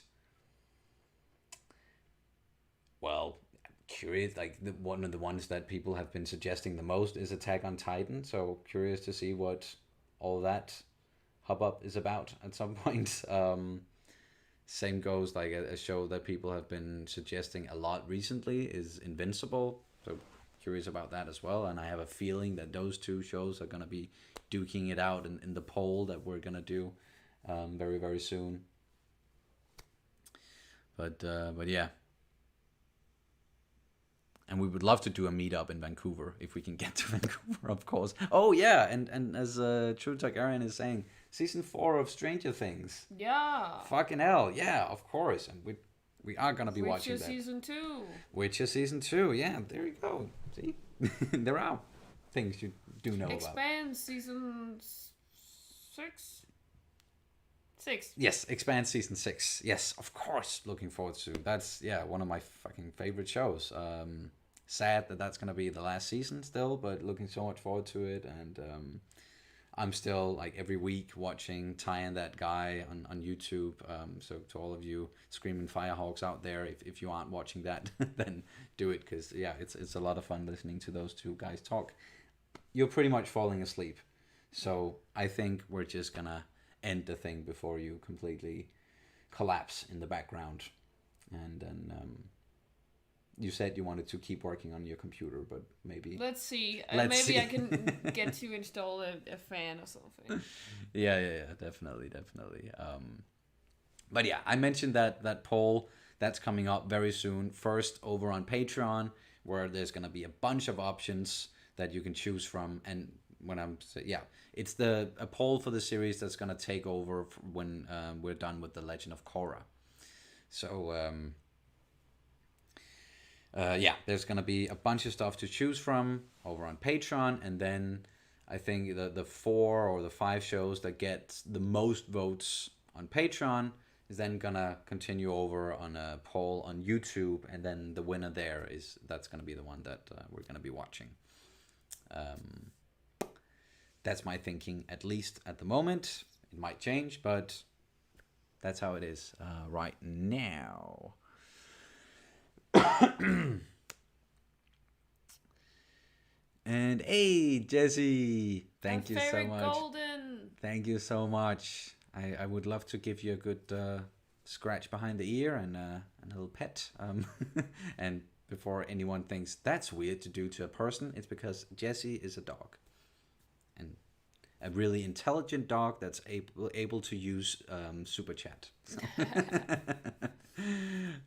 Well, curious, like one of the ones that people have been suggesting the most is Attack on Titan. So curious to see what all that hubbub is about at some point. Same goes, like a show that people have been suggesting a lot recently is Invincible. So curious about that as well. And I have a feeling that those two shows are gonna be duking it out in the poll that we're gonna do very, very soon. But yeah. And we would love to do a meetup in Vancouver if we can get to Vancouver, of course. Oh yeah, and as True Targaryen is saying, season 4 of Stranger Things. Yeah. Fucking hell, yeah, of course, and we are gonna be watching that. Witcher season 2. Witcher season 2, yeah, there you go. See, there are things you do know about. Expand season 6. 6. Yes, Expand season 6. Yes, of course. Looking forward to. That's, yeah, one of my fucking favorite shows. Sad that that's gonna be the last season still, but looking so much forward to it. And I'm still, like, every week watching Ty and That Guy on YouTube. So to all of you Screaming Firehawks out there, if you aren't watching that, then do it, because yeah, it's a lot of fun listening to those two guys talk. You're pretty much falling asleep, so I think we're just gonna end the thing before you completely collapse in the background. And then you said you wanted to keep working on your computer, but maybe Let's see. Let's Maybe see. I can get to install a fan or something. yeah, definitely. But yeah, I mentioned that poll that's coming up very soon. First over on Patreon, where there's gonna be a bunch of options that you can choose from. And when it's a poll for the series that's gonna take over when we're done with the Legend of Korra. So yeah, there's gonna be a bunch of stuff to choose from over on Patreon, and then I think the 4 or the 5 shows that get the most votes on Patreon is then gonna continue over on a poll on YouTube, and then the winner that's gonna be the one that we're gonna be watching. That's my thinking, at least at the moment. It might change, but that's how it is right now. And hey, Jesse, thank you so much. Golden. Thank you so much. I would love to give you a good scratch behind the ear and a little pet. And before anyone thinks that's weird to do to a person, it's because Jesse is a dog. And a really intelligent dog that's able to use SuperChat. So.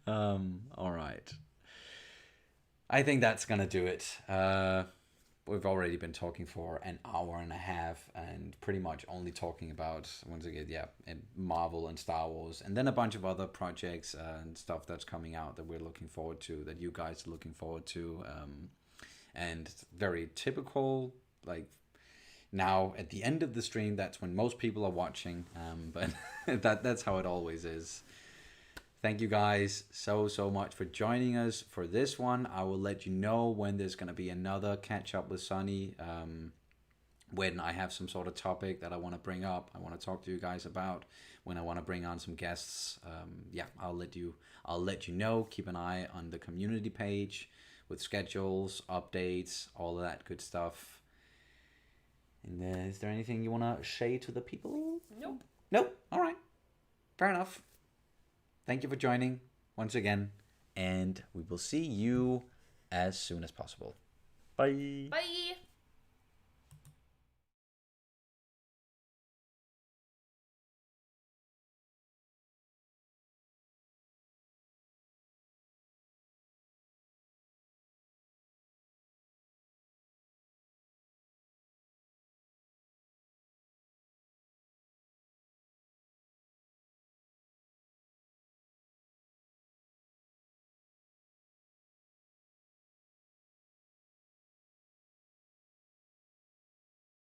All right. I think that's gonna do it. We've already been talking for an hour and a half, and pretty much only talking about, once again, and Marvel and Star Wars, and then a bunch of other projects and stuff that's coming out that we're looking forward to, that you guys are looking forward to, and very typical, like, now at the end of the stream, that's when most people are watching, but that's how it always is. Thank you guys so much for joining us for this one. I will let you know when there's going to be another catch up with Sonny. when I have some sort of topic that I want to bring up, I want to talk to you guys about, when I want to bring on some guests, I'll let you know. Keep an eye on the community page with schedules, updates, all of that good stuff. And is there anything you want to say to the people? Nope. Nope. All right. Fair enough. Thank you for joining once again, and we will see you as soon as possible. Bye. Bye.